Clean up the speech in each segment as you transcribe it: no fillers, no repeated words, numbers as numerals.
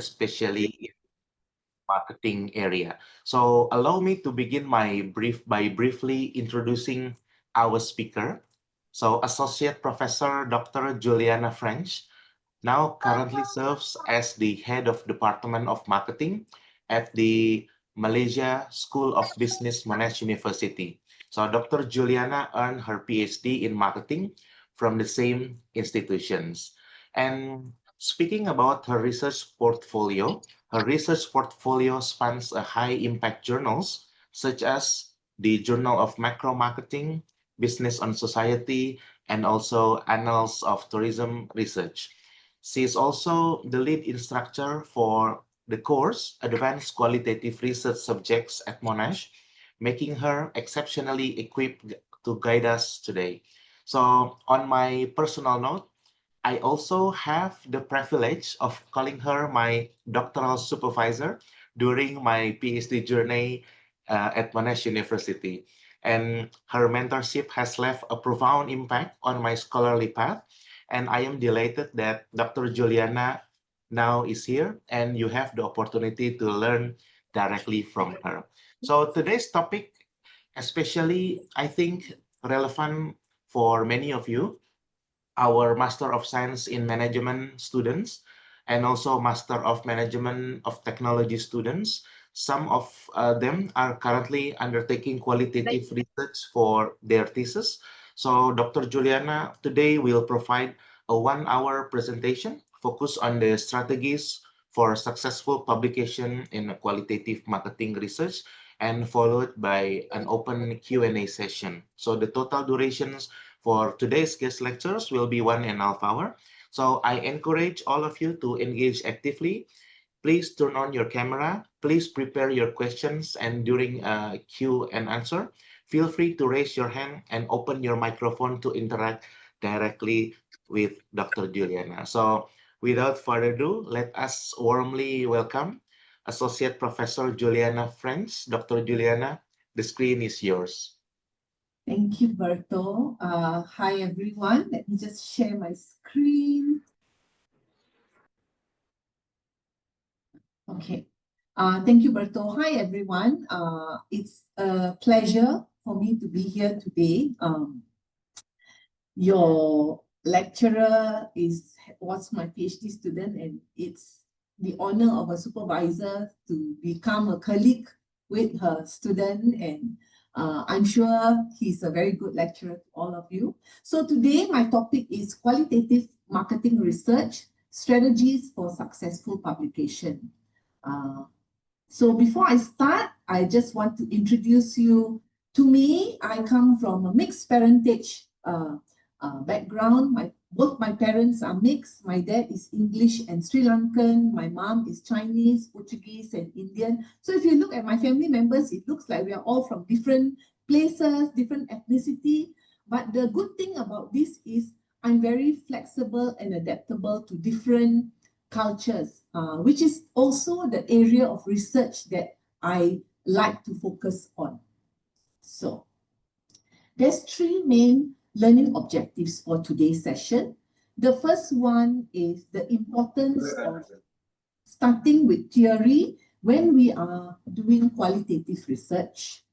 especially in marketing area. So allow me to begin my brief by briefly introducing our speaker. So Associate Professor Dr. Juliana French now currently serves as the head of Department of Marketing at the Malaysia School of Business Monash University. So Dr. Juliana earned her PhD in marketing from the same institutions. And speaking about her research portfolio spans a high impact journals such as the Journal of Macro Marketing, Business on Society, and also Annals of Tourism Research. She is also the lead instructor for the course Advanced Qualitative Research Subjects at Monash, making her exceptionally equipped to guide us today. So on my personal note, I also have the privilege of calling her my doctoral supervisor during my PhD journey at Monash University. And her mentorship has left a profound impact on my scholarly path. And I am delighted that Dr. Juliana now is here and you have the opportunity to learn directly from her. So today's topic, especially I think relevant for many of you, our Master of Science in Management students, and also Master of Management of Technology students. Some of them are currently undertaking qualitative research for their thesis. So Dr. Juliana today will provide a 1-hour presentation focused on the strategies for successful publication in qualitative marketing research and followed by an open Q&A session. So the total durations for today's guest lectures will be 1.5 hours. So I encourage all of you to engage actively. Please turn on your camera. Please prepare your questions, and during Q and answer, feel free to raise your hand and open your microphone to interact directly with Dr. Juliana. So without further ado, let us warmly welcome Associate Professor Juliana French. Dr. Juliana, the screen is yours. Thank you, Berto. Hi, everyone. Let me just share my screen. Okay. Thank you, Berto. Hi, everyone. It's a pleasure for me to be here today. Your lecturer was my PhD student, and it's the honor of a supervisor to become a colleague with her student, and I'm sure he's a very good lecturer to all of you. So today my topic is qualitative marketing research, strategies for successful publication. So before I start, I just want to introduce you to me. I come from a mixed parentage background. Both my parents are mixed. My dad is English and Sri Lankan. My mom is Chinese, Portuguese, and Indian. So if you look at my family members, it looks like we are all from different places, different ethnicity. But the good thing about this is I'm very flexible and adaptable to different cultures, which is also the area of research that I like to focus on. So there's 3 main learning objectives for today's session. The first one is the importance of starting with theory when we are doing qualitative research.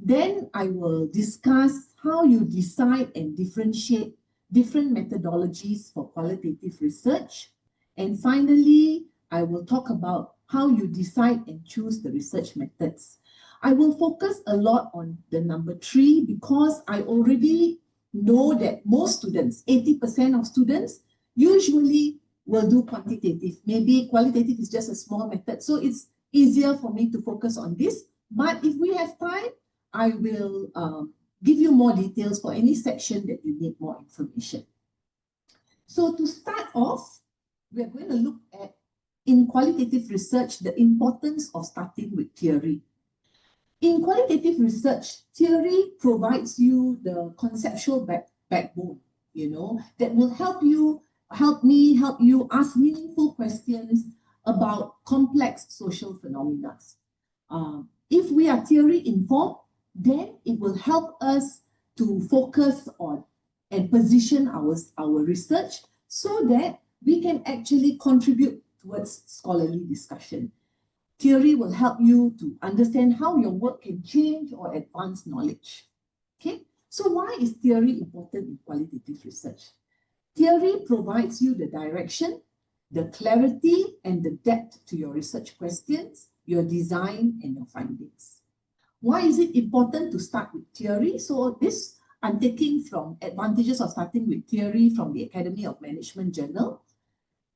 Then I will discuss how you decide and differentiate different methodologies for qualitative research. And finally, I will talk about how you decide and choose the research methods. I will focus a lot on the number 3 because I already know that most students, 80% of students, usually will do quantitative. Maybe qualitative is just a small method, so it's easier for me to focus on this. But if we have time, I will give you more details for any section that you need more information. So to start off, we're going to look at, in qualitative research, the importance of starting with theory. In qualitative research, theory provides you the conceptual backbone, that will help you ask meaningful questions about complex social phenomena. If we are theory informed, then it will help us to focus on and position our research so that we can actually contribute towards scholarly discussion. Theory will help you to understand how your work can change or advance knowledge. Okay, so why is theory important in qualitative research? Theory provides you the direction, the clarity, and the depth to your research questions, your design, and your findings. Why is it important to start with theory? So this I'm taking from Advantages of Starting with Theory from the Academy of Management Journal.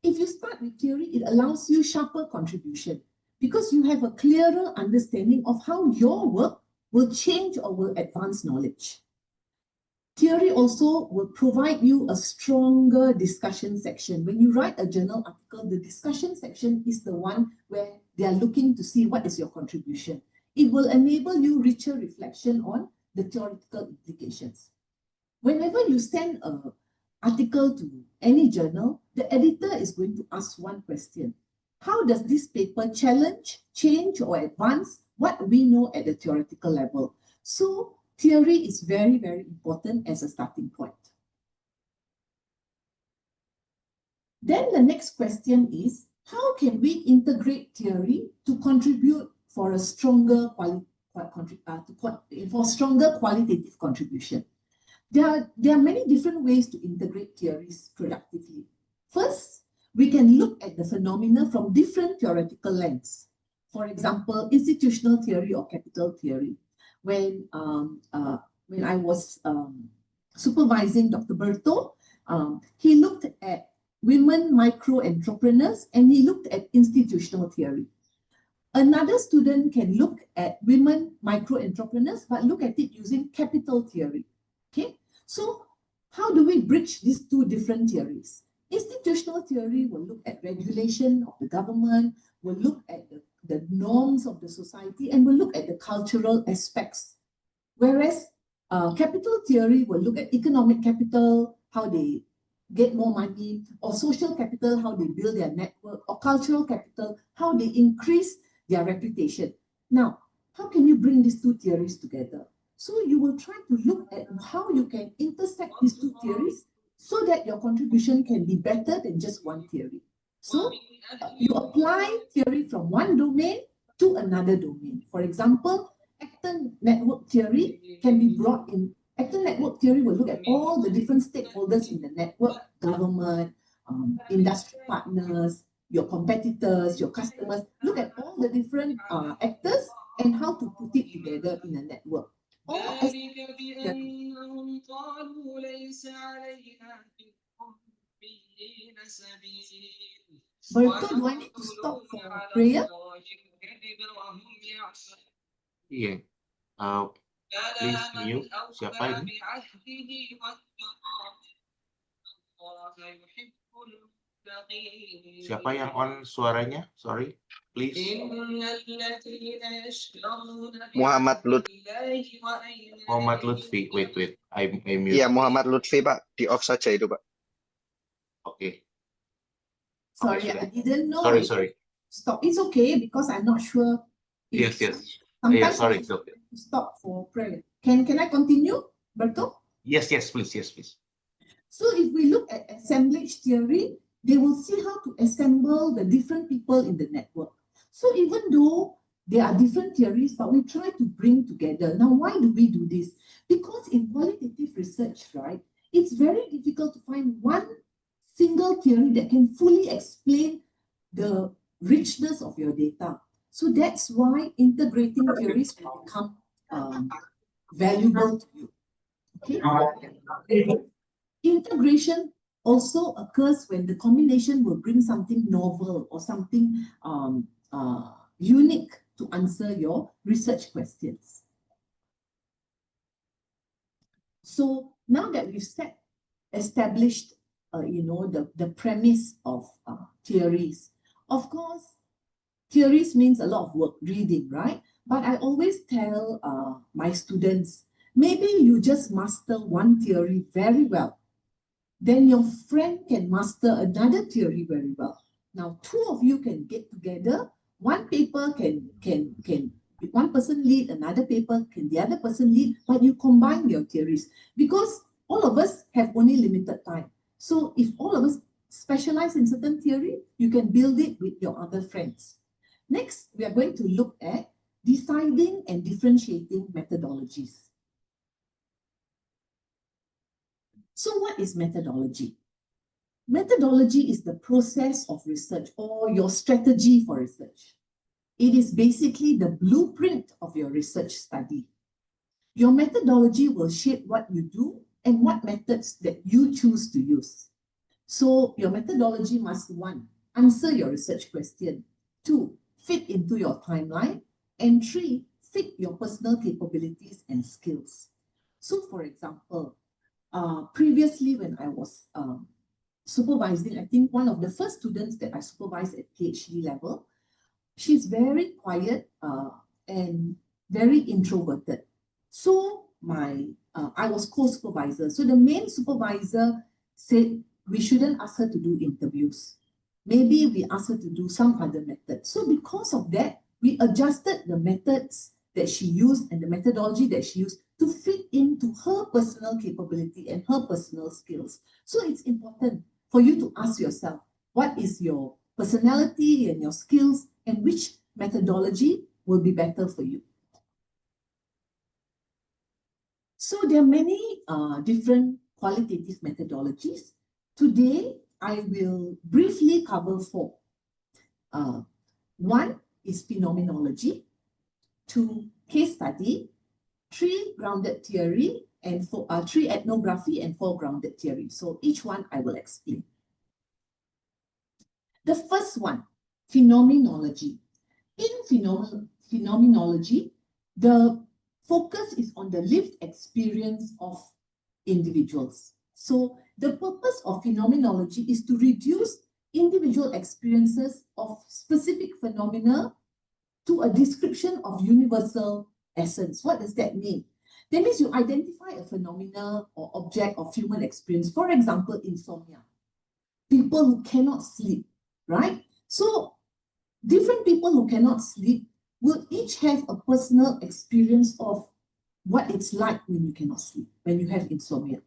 If you start with theory, it allows you sharper contribution because you have a clearer understanding of how your work will change or will advance knowledge. Theory also will provide you a stronger discussion section. When you write a journal article, the discussion section is the one where they are looking to see what is your contribution. It will enable you richer reflection on the theoretical implications. Whenever you send an article to any journal, the editor is going to ask one question. How does this paper challenge, change, or advance what we know at the theoretical level? So theory is very, very important as a starting point. Then the next question is, how can we integrate theory to contribute for a stronger qualitative contribution? There are many different ways to integrate theories productively. First, we can look at the phenomena from different theoretical lenses. For example, institutional theory or capital theory. When I was supervising Dr. Berto, he looked at women micro-entrepreneurs and he looked at institutional theory. Another student can look at women micro-entrepreneurs but look at it using capital theory. Okay, so how do we bridge these two different theories? Institutional theory will look at regulation of the government, will look at the norms of the society, and will look at the cultural aspects. Whereas capital theory will look at economic capital, how they get more money, or social capital, how they build their network, or cultural capital, how they increase their reputation. Now, how can you bring these two theories together? So you will try to look at how you can intersect these two theories so that your contribution can be better than just one theory. So you apply theory from one domain to another domain. For example, actor network theory can be brought in. Actor network theory will look at all the different stakeholders in the network, government, industry partners, your competitors, your customers. Look at all the different actors and how to put it together in a network. Berto, do I need to stop for prayer? Iya. Please mute. Siapa ini? Siapa yang on suaranya? Sorry, please. Muhammad Lutfi. Muhammad Lutfi. Wait. I mute. Iya, Muhammad Lutfi, Pak. Di off saja itu, Pak. Okay. Sorry, Okay, I didn't know. Sorry. Stop. It's okay because I'm not sure. Yes. Sometimes Yeah, sorry. It's okay. Stop for prayer. Can I continue, Berto? Yes, please. So if we look at assemblage theory, they will see how to assemble the different people in the network. So even though there are different theories, but we try to bring together. Now, why do we do this? Because in qualitative research, right, it's very difficult to find one single theory that can fully explain the richness of your data. So that's why integrating theories will become valuable to you. Okay. Integration also occurs when the combination will bring something novel or something unique to answer your research questions. So now that we've established, the premise of theories, of course, theories means a lot of work, reading, right? But I always tell my students, maybe you just master one theory very well. Then your friend can master another theory very well. Now, two of you can get together. One paper can one person lead, another paper can the other person lead, but you combine your theories because all of us have only limited time. So if all of us specialize in certain theory, you can build it with your other friends. Next, we are going to look at deciding and differentiating methodologies. So what is methodology? Methodology is the process of research or your strategy for research. It is basically the blueprint of your research study. Your methodology will shape what you do and what methods that you choose to use. So your methodology must, 1, answer your research question, 2, fit into your timeline, and 3, fit your personal capabilities and skills. So for example, previously when I was supervising, I think one of the first students that I supervised at PhD level, she's very quiet and very introverted. So I was co-supervisor. So the main supervisor said we shouldn't ask her to do interviews. Maybe we ask her to do some other method. So because of that, we adjusted the methods that she used and the methodology that she used to fit into her personal capability and her personal skills. So it's important for you to ask yourself, what is your personality and your skills, and which methodology will be better for you? So there are many different qualitative methodologies. Today, I will briefly cover 4. 1 is phenomenology, 2, case study, 3, grounded theory, and 3, ethnography, and 4, grounded theory. So each one I will explain. The first one, phenomenology. In phenomenology, the focus is on the lived experience of individuals. So the purpose of phenomenology is to reduce individual experiences of specific phenomena to a description of universal essence. What does that mean? That means you identify a phenomena or object of human experience. For example, insomnia. People who cannot sleep, right? So different people who cannot sleep will each have a personal experience of what it's like when you cannot sleep, when you have insomnia.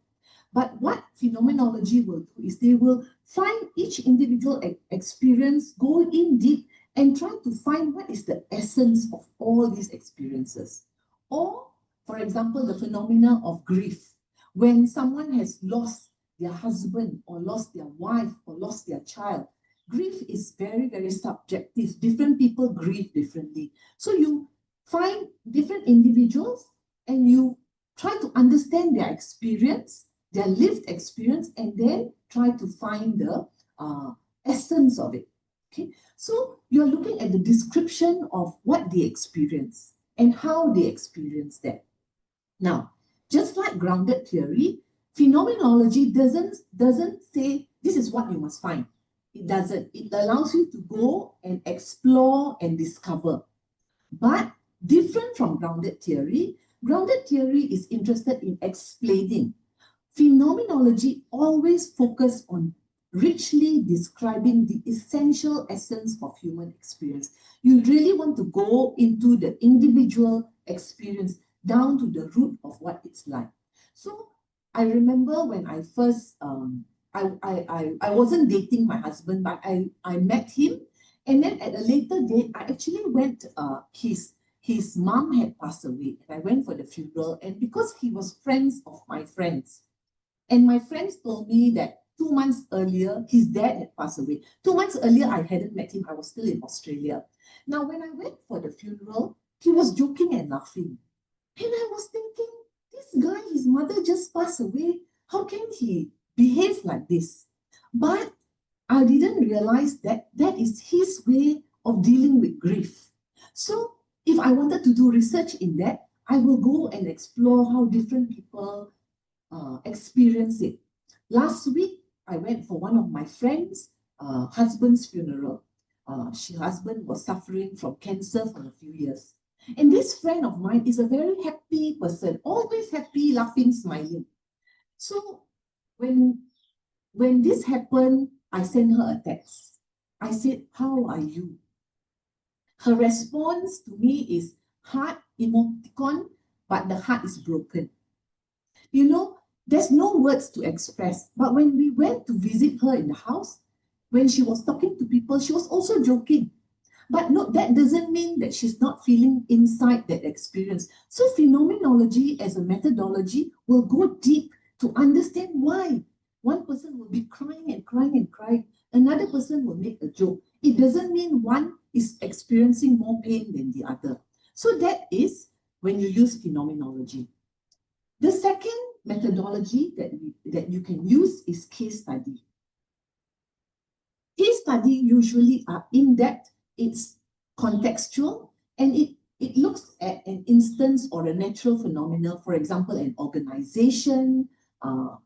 But what phenomenology will do is they will find each individual experience, go in deep, and try to find what is the essence of all these experiences. Or, for example, the phenomena of grief. When someone has lost their husband or lost their wife or lost their child, grief is very, very subjective. Different people grieve differently. So you find different individuals and you try to understand their experience, their lived experience, and then try to find the essence of it. Okay, so you're looking at the description of what they experience and how they experience that. Now, just like grounded theory, phenomenology doesn't say this is what you must find. It doesn't. It allows you to go and explore and discover. But different from grounded theory is interested in explaining. Phenomenology always focuses on richly describing the essential essence of human experience. You really want to go into the individual experience, down to the root of what it's like. So I remember when I first, I wasn't dating my husband, but I met him. And then at a later date, I actually went, his mom had passed away. And I went for the funeral. And because he was friends of my friends, and my friends told me that 2 months earlier, his dad had passed away. 2 months earlier, I hadn't met him. I was still in Australia. Now, when I went for the funeral, he was joking and laughing. And I was thinking, this guy, his mother just passed away. How can he behave like this? But I didn't realize that that is his way of dealing with grief. So if I wanted to do research in that, I will go and explore how different people experience it. Last week, I went for one of my friends' husband's funeral. Her husband was suffering from cancer for a few years. And this friend of mine is a very happy person, always happy, laughing, smiling. So when this happened, I sent her a text. I said, "How are you?" Her response to me is heart emoticon, but the heart is broken. You know, There's no words to express. But when we went to visit her in the house, when she was talking to people, she was also joking. But no, that doesn't mean that she's not feeling inside that experience. So phenomenology as a methodology will go deep to understand why. One person will be crying and crying and crying. Another person will make a joke. It doesn't mean one is experiencing more pain than the other. So that is when you use phenomenology. The second methodology that you can use is case study. Case study usually are in-depth, it's contextual, and it looks at an instance or a natural phenomenon, for example, an organization,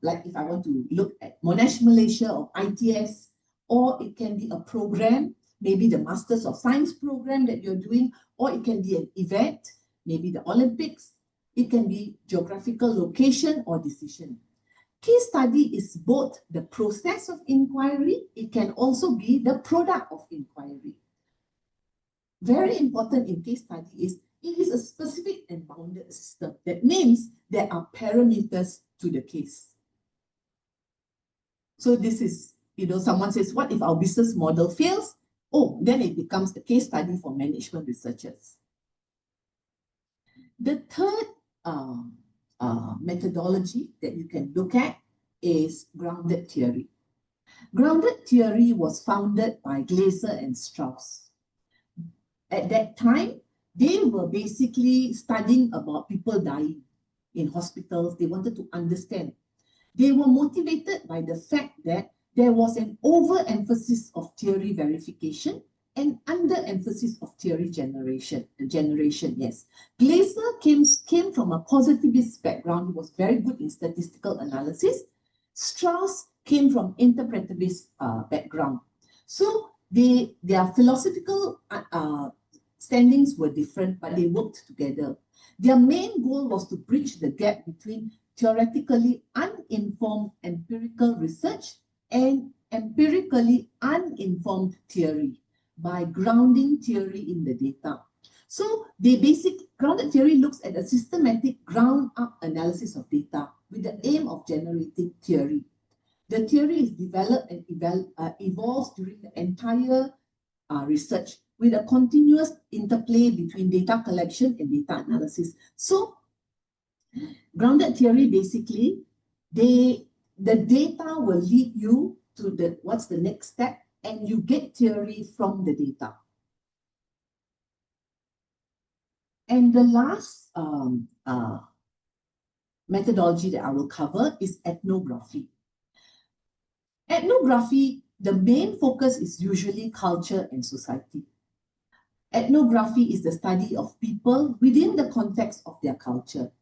like if I want to look at Monash Malaysia or ITS, or it can be a program, maybe the Masters of Science program that you're doing, or it can be an event, maybe the Olympics, it can be geographical location or decision. Case study is both the process of inquiry, it can also be the product of inquiry. Very important in case study is it is a specific and bounded system. That means there are parameters to the case. So this is, someone says, what if our business model fails? Oh, then it becomes a case study for management researchers. The third methodology that you can look at is grounded theory. Grounded theory was founded by Glaser and Strauss. At that time, they were basically studying about people dying in hospitals. They wanted to understand. They were motivated by the fact that there was an overemphasis of theory verification and underemphasis of theory generation, yes. Glaser came from a positivist background. He was very good in statistical analysis. Strauss came from interpretivist background. So their philosophical standings were different, but they worked together. Their main goal was to bridge the gap between theoretically uninformed empirical research and empirically uninformed theory by grounding theory in the data. So grounded theory looks at a systematic ground-up analysis of data with the aim of generating theory. The theory is developed and evolves during the entire research with a continuous interplay between data collection and data analysis. So grounded theory, basically, the data will lead you to what's the next step, and you get theory from the data. And the last methodology that I will cover is ethnography. Ethnography, the main focus is usually culture and society. Ethnography is the study of people within the context of their culture.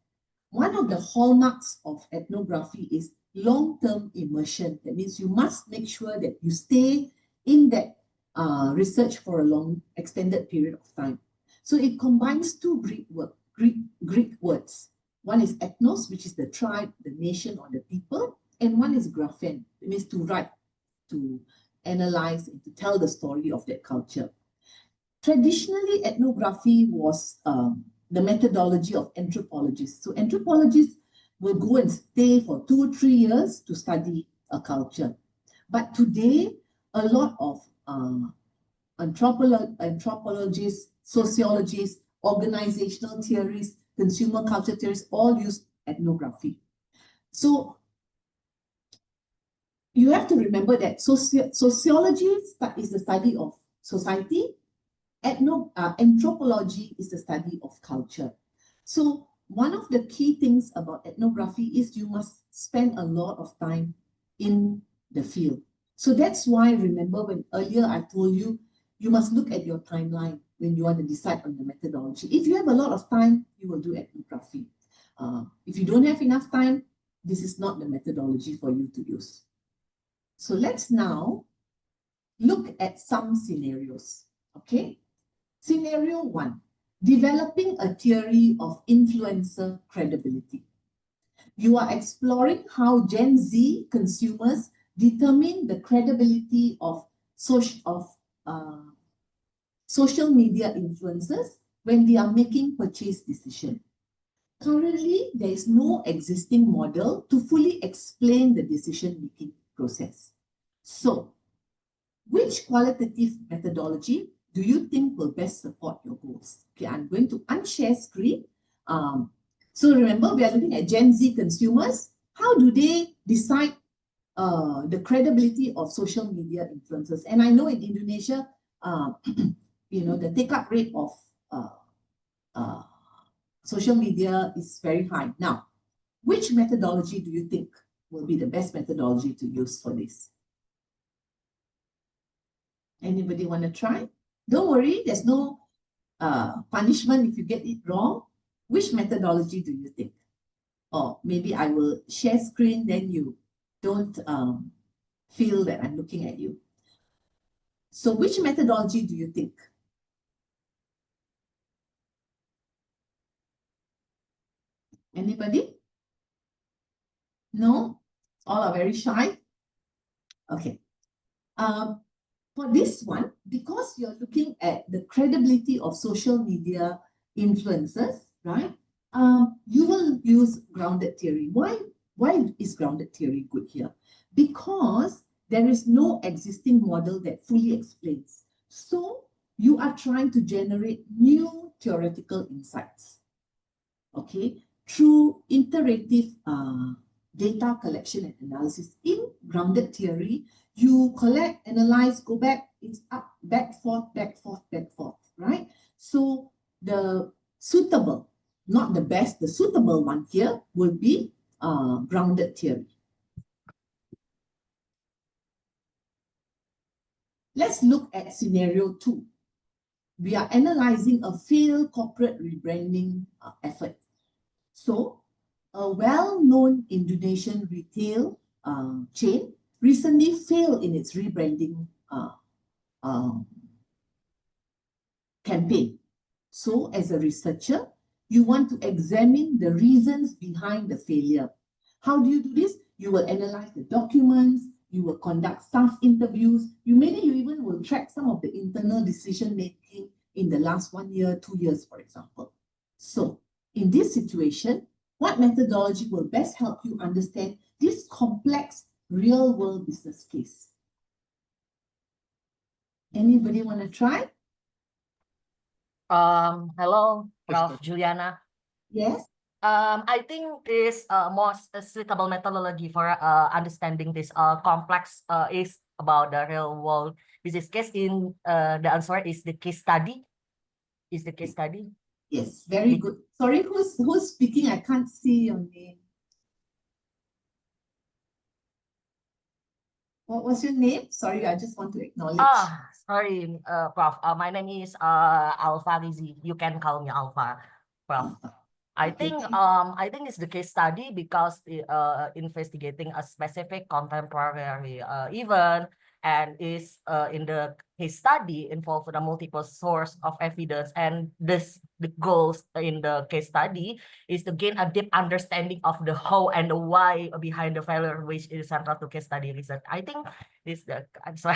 One of the hallmarks of ethnography is long-term immersion. That means you must make sure that you stay in that research for a long, extended period of time. So it combines two Greek words. One is ethnos, which is the tribe, the nation, or the people, and one is graphen. It means to write, to analyze, and to tell the story of that culture. Traditionally, ethnography was the methodology of anthropologists. So anthropologists will go and stay for 2 or 3 years to study a culture. But today, a lot of anthropologists, sociologists, organizational theories, consumer culture theories all use ethnography. So you have to remember that sociology is the study of society. Anthropology is the study of culture. So one of the key things about ethnography is you must spend a lot of time in the field. So that's why, remember when earlier I told you, you must look at your timeline when you want to decide on the methodology. If you have a lot of time, you will do ethnography. If you don't have enough time, this is not the methodology for you to use. So let's now look at some scenarios, okay? Scenario 1, developing a theory of influencer credibility. You are exploring how Gen Z consumers determine the credibility of social media influencers when they are making purchase decisions. Currently, there is no existing model to fully explain the decision-making process. So, which qualitative methodology do you think will best support your goals? Okay, I'm going to unshare screen. So remember, we are looking at Gen Z consumers. How do they decide the credibility of social media influencers? And I know in Indonesia, the take-up rate of uh, social media is very high. Now, which methodology do you think will be the best methodology to use for this? Anybody want to try? Don't worry, there's no punishment if you get it wrong. Which methodology do you think? Or maybe I will share screen, then you don't feel that I'm looking at you. So which methodology do you think? Anybody? No? All are very shy? Okay. For this one, because you're looking at the credibility of social media influencers, right? You will use grounded theory. Why is grounded theory good here? Because there is no existing model that fully explains. So you are trying to generate new theoretical insights, okay, through iterative data collection and analysis. In grounded theory, you collect, analyze, go back, it's up, back, forth, back, forth, back, forth, right? So the suitable, not the best, the suitable one here will be grounded theory. Let's look at scenario 2. We are analyzing a failed corporate rebranding effort. So a well-known Indonesian retail chain recently failed in its rebranding campaign. So as a researcher, you want to examine the reasons behind the failure. How do you do this? You will analyze the documents, you will conduct staff interviews, you even will track some of the internal decision making in the last 1 year, 2 years, for example. So in this situation, what methodology will best help you understand this complex real-world business case? Anybody want to try? Hello, Prof. Juliana. Yes. I think this most suitable methodology for understanding this complex is about the real world business case. In the answer is the case study. Is the case study? Yes, very good. Sorry, who's speaking? I can't see your name. What was your name? Sorry, I just want to acknowledge. Sorry, Prof. My name is Alpha Rizi. You can call me Alpha, Prof. I think it's the case study because investigating a specific contemporary event, and is in the case study involved a multiple source of evidence, and the goals in the case study is to gain a deep understanding of the how and the why behind the failure, which is central to case study research. I think this the answer.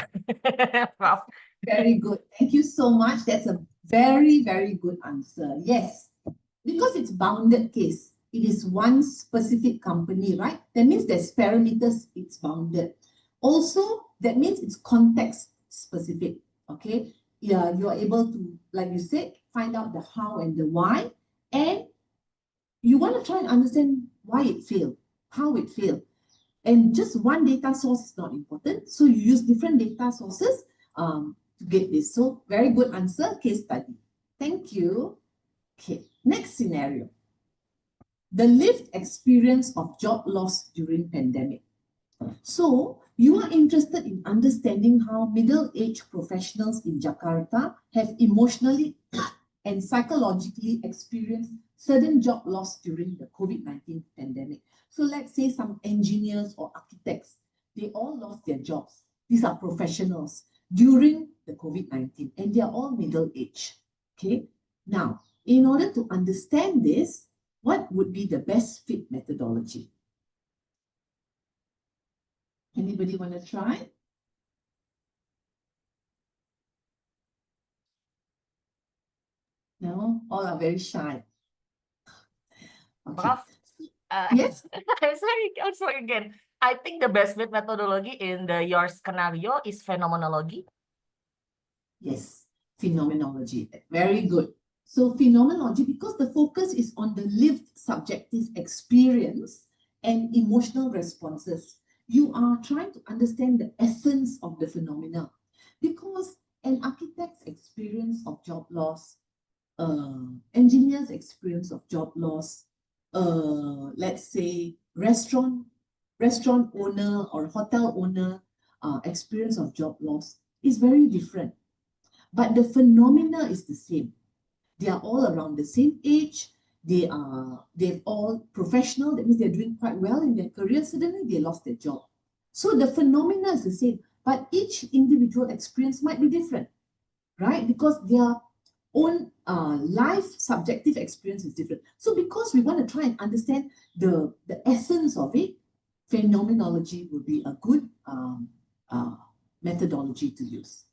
Prof. Very good. Thank you so much. That's a very, very good answer. Yes. Because it's bounded case, it is one specific company, right? That means there's parameters, it's bounded. Also, that means it's context specific, okay? Yeah, you're able to, like you said, find out the how and the why, and you want to try and understand why it failed, how it failed. And just one data source is not important, so you use different data sources to get this. So very good answer, case study. Thank you. Okay, next scenario. The lived experience of job loss during pandemic. So you are interested in understanding how middle-aged professionals in Jakarta have emotionally and psychologically experienced certain job loss during the COVID-19 pandemic. So let's say some engineers or architects, they all lost their jobs. These are professionals during the COVID-19 and they are all middle-aged. Okay, now in order to understand this, what would be the best fit methodology? Anybody want to try? No, all are very shy. Okay. Prof, Yes. I'm sorry again. I think the best fit methodology in your scenario is phenomenology. Yes, phenomenology. Very good. So phenomenology, because the focus is on the lived subjective experience and emotional responses, you are trying to understand the essence of the phenomena. Because an architect's experience of job loss, engineer's experience of job loss, let's say restaurant owner or hotel owner experience of job loss is very different. But the phenomena is the same. They are all around the same age. They're all professional. That means they're doing quite well in their career. Suddenly they lost their job. So the phenomena is the same, but each individual experience might be different, right? Because their own life subjective experience is different. So because we want to try and understand the essence of it, phenomenology would be a good methodology to use.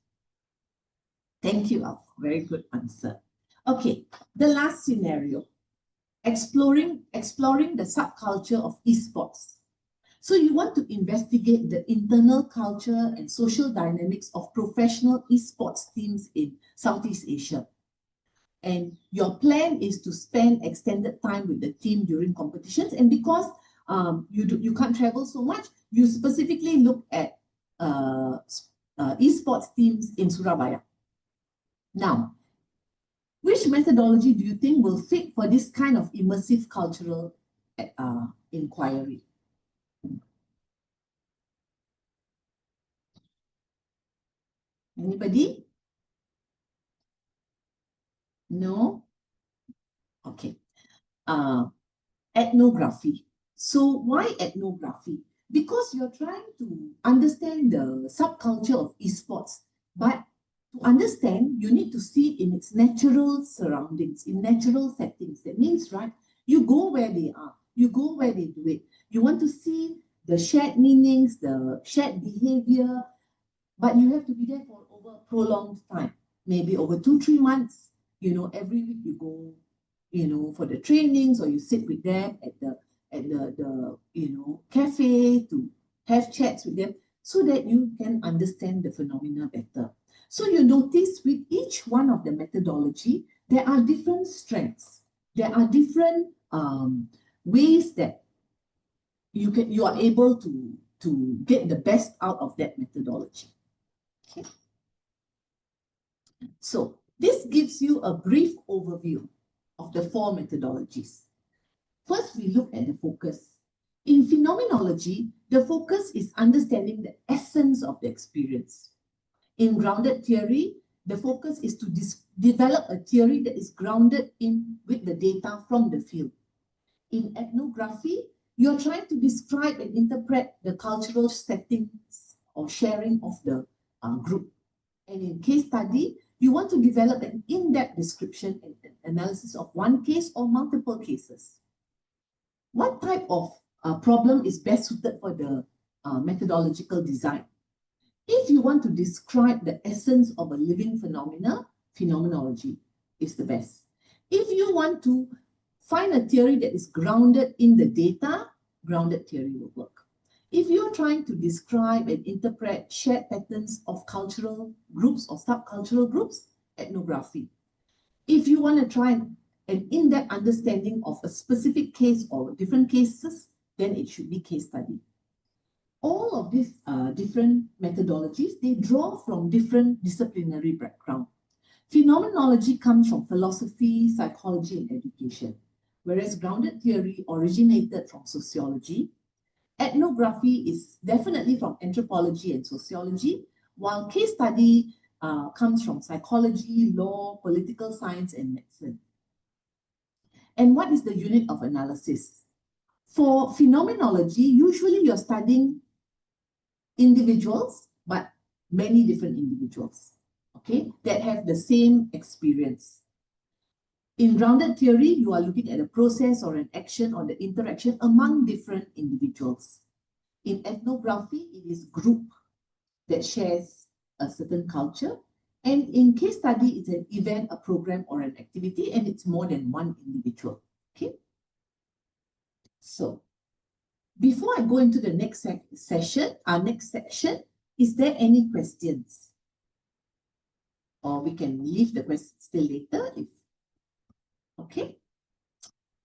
Thank you, Alf. Very good answer. Okay, the last scenario, exploring the subculture of esports. So you want to investigate the internal culture and social dynamics of professional esports teams in Southeast Asia. And your plan is to spend extended time with the team during competitions. And because you can't travel so much, you specifically look at esports teams in Surabaya. Now, which methodology do you think will fit for this kind of immersive cultural inquiry? Anybody? No? Okay. Ethnography. So why ethnography? Because you're trying to understand the subculture of esports, but to understand, you need to see it in its natural surroundings, in natural settings. That means, right, you go where they are, you go where they do it. You want to see the shared meanings, the shared behavior, but you have to be there for over a prolonged time, maybe over 2-3 months. Every week you go, for the trainings, or you sit with them at the cafe to have chats with them, so that you can understand the phenomena better. So you notice with each one of the methodology, there are different strengths. There are different ways that you are able to get the best out of that methodology. Okay. So this gives you a brief overview of the 4 methodologies. First, we look at the focus. In phenomenology, the focus is understanding the essence of the experience. In grounded theory, the focus is to develop a theory that is grounded with the data from the field. In ethnography, you're trying to describe and interpret the cultural settings or sharing of the group. And in case study, you want to develop an in-depth description and analysis of one case or multiple cases. What type of problem is best suited for the methodological design? If you want to describe the essence of a living phenomena, phenomenology is the best. If you want to find a theory that is grounded in the data, grounded theory will work. If you're trying to describe and interpret shared patterns of cultural groups or subcultural groups, ethnography. If you want to try an in-depth understanding of a specific case or different cases, then it should be case study. All of these different methodologies, they draw from different disciplinary background. Phenomenology comes from philosophy, psychology, and education, whereas grounded theory originated from sociology. Ethnography is definitely from anthropology and sociology, while case study comes from psychology, law, political science, and medicine. And what is the unit of analysis? For phenomenology, usually you're studying individuals, but many different individuals, okay, that have the same experience. In grounded theory, you are looking at a process or an action or the interaction among different individuals. In ethnography, it is group that shares a certain culture. And in case study, it's an event, a program, or an activity, and it's more than one individual. Okay. So before I go into the next session, is there any questions? Or we can leave the questions till later. Okay.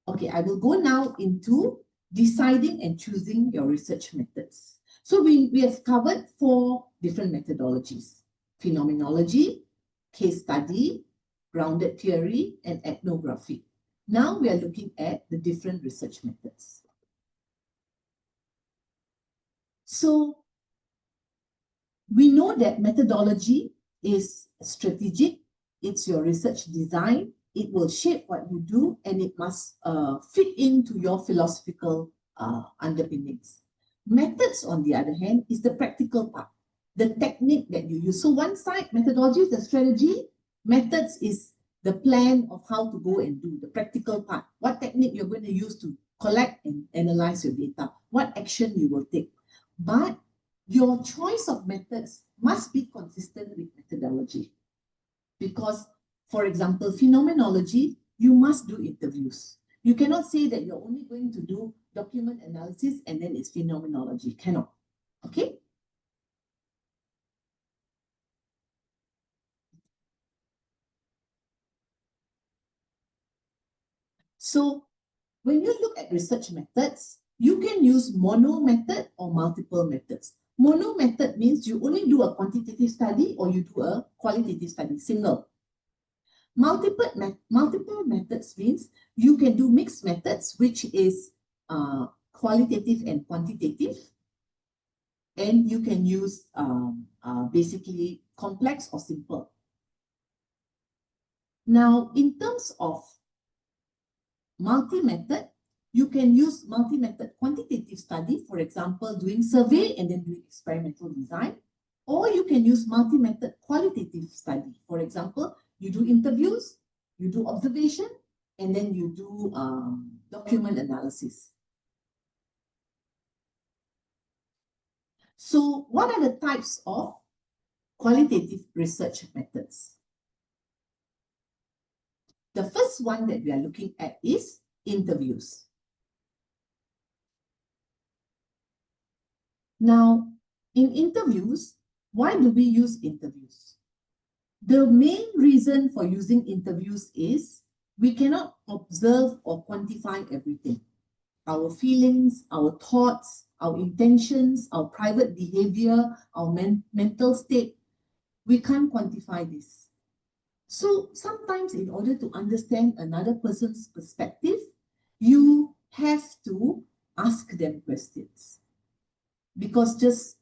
Okay, I will go now into deciding and choosing your research methods. So we have covered 4 different methodologies: phenomenology, case study, grounded theory, and ethnography. Now we are looking at the different research methods. So we know that methodology is strategic, it's your research design, it will shape what you do, and it must fit into your philosophical underpinnings. Methods, on the other hand, is the practical part, the technique that you use. So one side, methodology is the strategy, methods is the plan of how to go and do, the practical part, what technique you're going to use to collect and analyze your data, what action you will take. But your choice of methods must be consistent with methodology. Because, for example, phenomenology, you must do interviews. You cannot say that you're only going to do document analysis and then it's phenomenology. Cannot. Okay? So, when you look at research methods, you can use mono method or multiple methods. Mono method means you only do a quantitative study or you do a qualitative study, single. Multiple methods means you can do mixed methods, which is qualitative and quantitative. And you can use basically complex or simple. Now, in terms of multi-method, you can use multi-method quantitative study, for example, doing survey and then doing experimental design. Or you can use multi-method qualitative study. For example, you do interviews, you do observation, and then you do document analysis. So what are the types of qualitative research methods? The first one that we are looking at is interviews. Now, in interviews, why do we use interviews? The main reason for using interviews is we cannot observe or quantify everything. Our feelings, our thoughts, our intentions, our private behavior, our mental state, we can't quantify this. So sometimes in order to understand another person's perspective, you have to ask them questions. Because just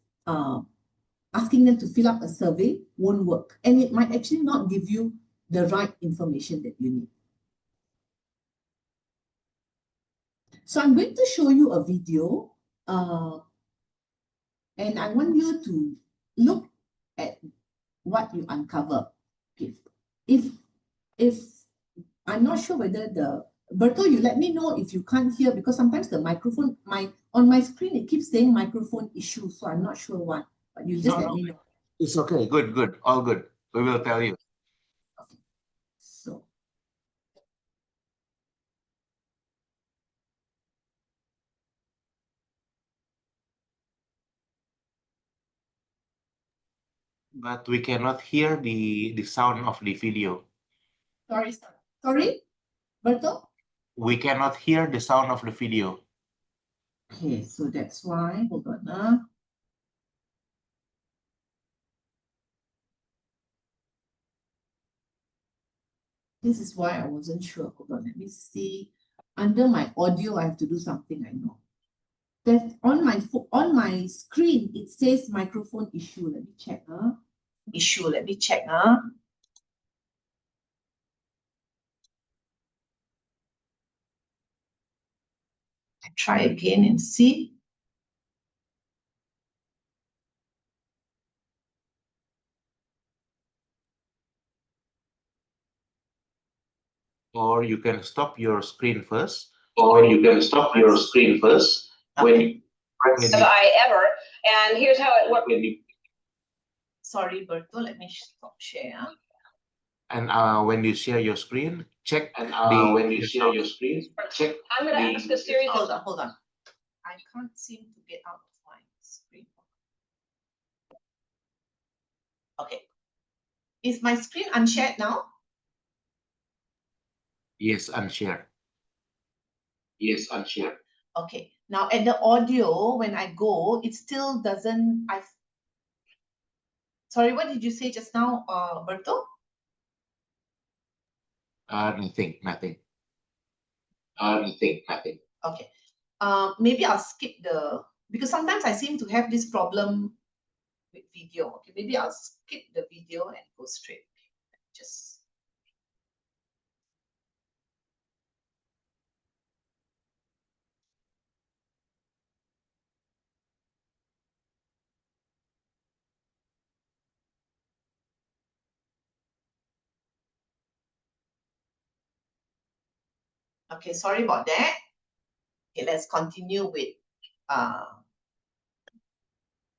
asking them to fill up a survey won't work. And it might actually not give you the right information that you need. So I'm going to show you a video. And I want you to look at what you uncover. Okay. If I'm not sure whether Berto, you let me know if you can't hear, because sometimes the microphone, on my screen, it keeps saying microphone issue, so I'm not sure why, but you just let me know. It's okay. Good. All good. We will tell you. Okay. So. But we cannot hear the sound of the video. Sorry, Berto? We cannot hear the sound of the video. Okay, so that's why, hold on. This is why I wasn't sure. Hold on, let me see. Under my audio, I have to do something, I know. That on my screen, it says microphone issue. Let me check. Let me check. Try again and see. Or you can stop your screen first. Or you can stop your screen first when Have I ever? And here's how it works. Sorry, Berto, let me stop share. And when you share your screen, check And the when you share your screen, check I'm going to ask a series. the Hold on. I can't seem to get out of my screen. Okay. Is my screen unshared now? yes, unshare. yes, unshare. Okay. Now at the audio, when I go, it still doesn't. Sorry, what did you say just now, Berto? Nothing, nothing. Nothing. Okay. Maybe I'll skip because sometimes I seem to have this problem with video. Okay, maybe I'll skip the video and go straight. Just. Okay, sorry about that. Okay, let's continue with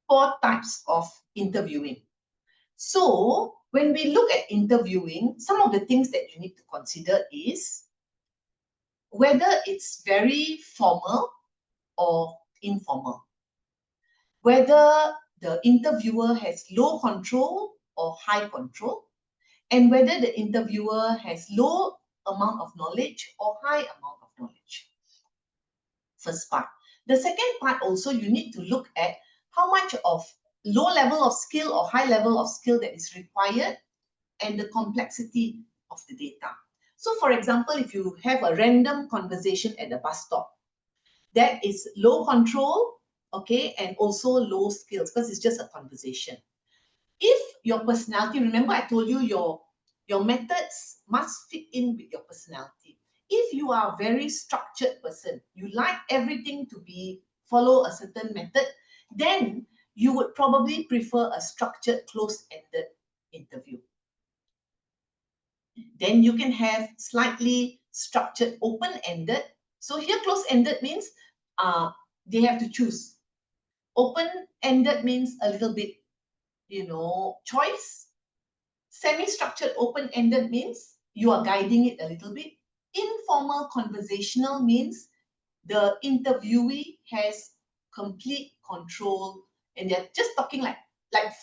4 types of interviewing. So when we look at interviewing, some of the things that you need to consider is whether it's very formal or informal, whether the interviewer has low control or high control, and whether the interviewer has low amount of knowledge or high amount of knowledge. First part. The second part also, you need to look at how much of low level of skill or high level of skill that is required and the complexity of the data. So for example, if you have a random conversation at the bus stop, that is low control, okay, and also low skills because it's just a conversation. If your personality, remember I told you your methods must fit in with your personality. If you are a very structured person, you like everything to follow a certain method, then you would probably prefer a structured, closed-ended interview. Then you can have slightly structured, open-ended. So here closed-ended means they have to choose. Open-ended means a little bit, choice. Semi-structured, open-ended means you are guiding it a little bit. Informal conversational means the interviewee has complete control and they're just talking like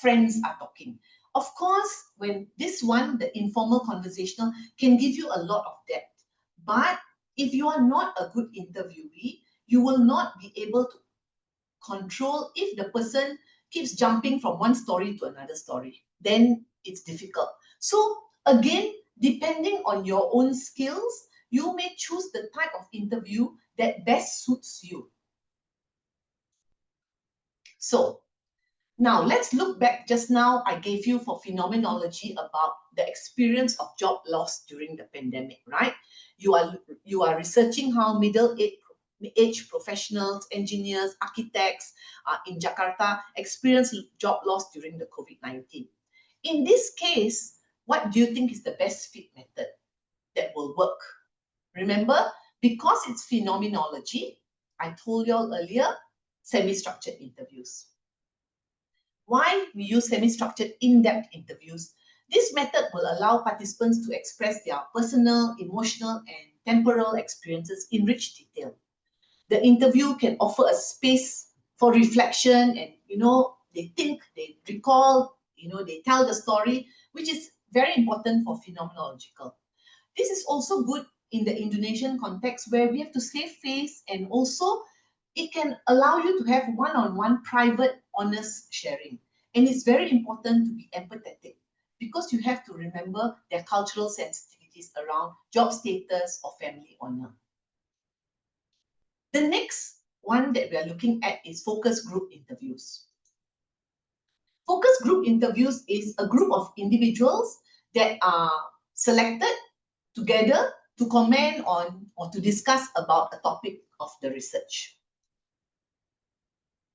friends are talking. Of course, when this one, the informal conversational, can give you a lot of depth. But if you are not a good interviewee, you will not be able to control if the person keeps jumping from one story to another story. Then it's difficult. So again, depending on your own skills, you may choose the type of interview that best suits you. So now let's look back. Just now I gave you for phenomenology about the experience of job loss during the pandemic, right? You are researching how middle-aged professionals, engineers, architects in Jakarta experience job loss during the COVID-19. In this case, what do you think is the best fit method that will work? Remember, because it's phenomenology, I told you all earlier, semi-structured interviews. Why we use semi-structured in-depth interviews? This method will allow participants to express their personal, emotional, and temporal experiences in rich detail. The interview can offer a space for reflection and, they think, they recall, they tell the story, which is very important for phenomenological. This is also good in the Indonesian context where we have to save face, and also it can allow you to have one-on-one private, honest sharing. And it's very important to be empathetic because you have to remember their cultural sensitivities around job status or family honor. The next one that we are looking at is focus group interviews. Focus group interviews is a group of individuals that are selected together to comment on or to discuss about a topic of the research.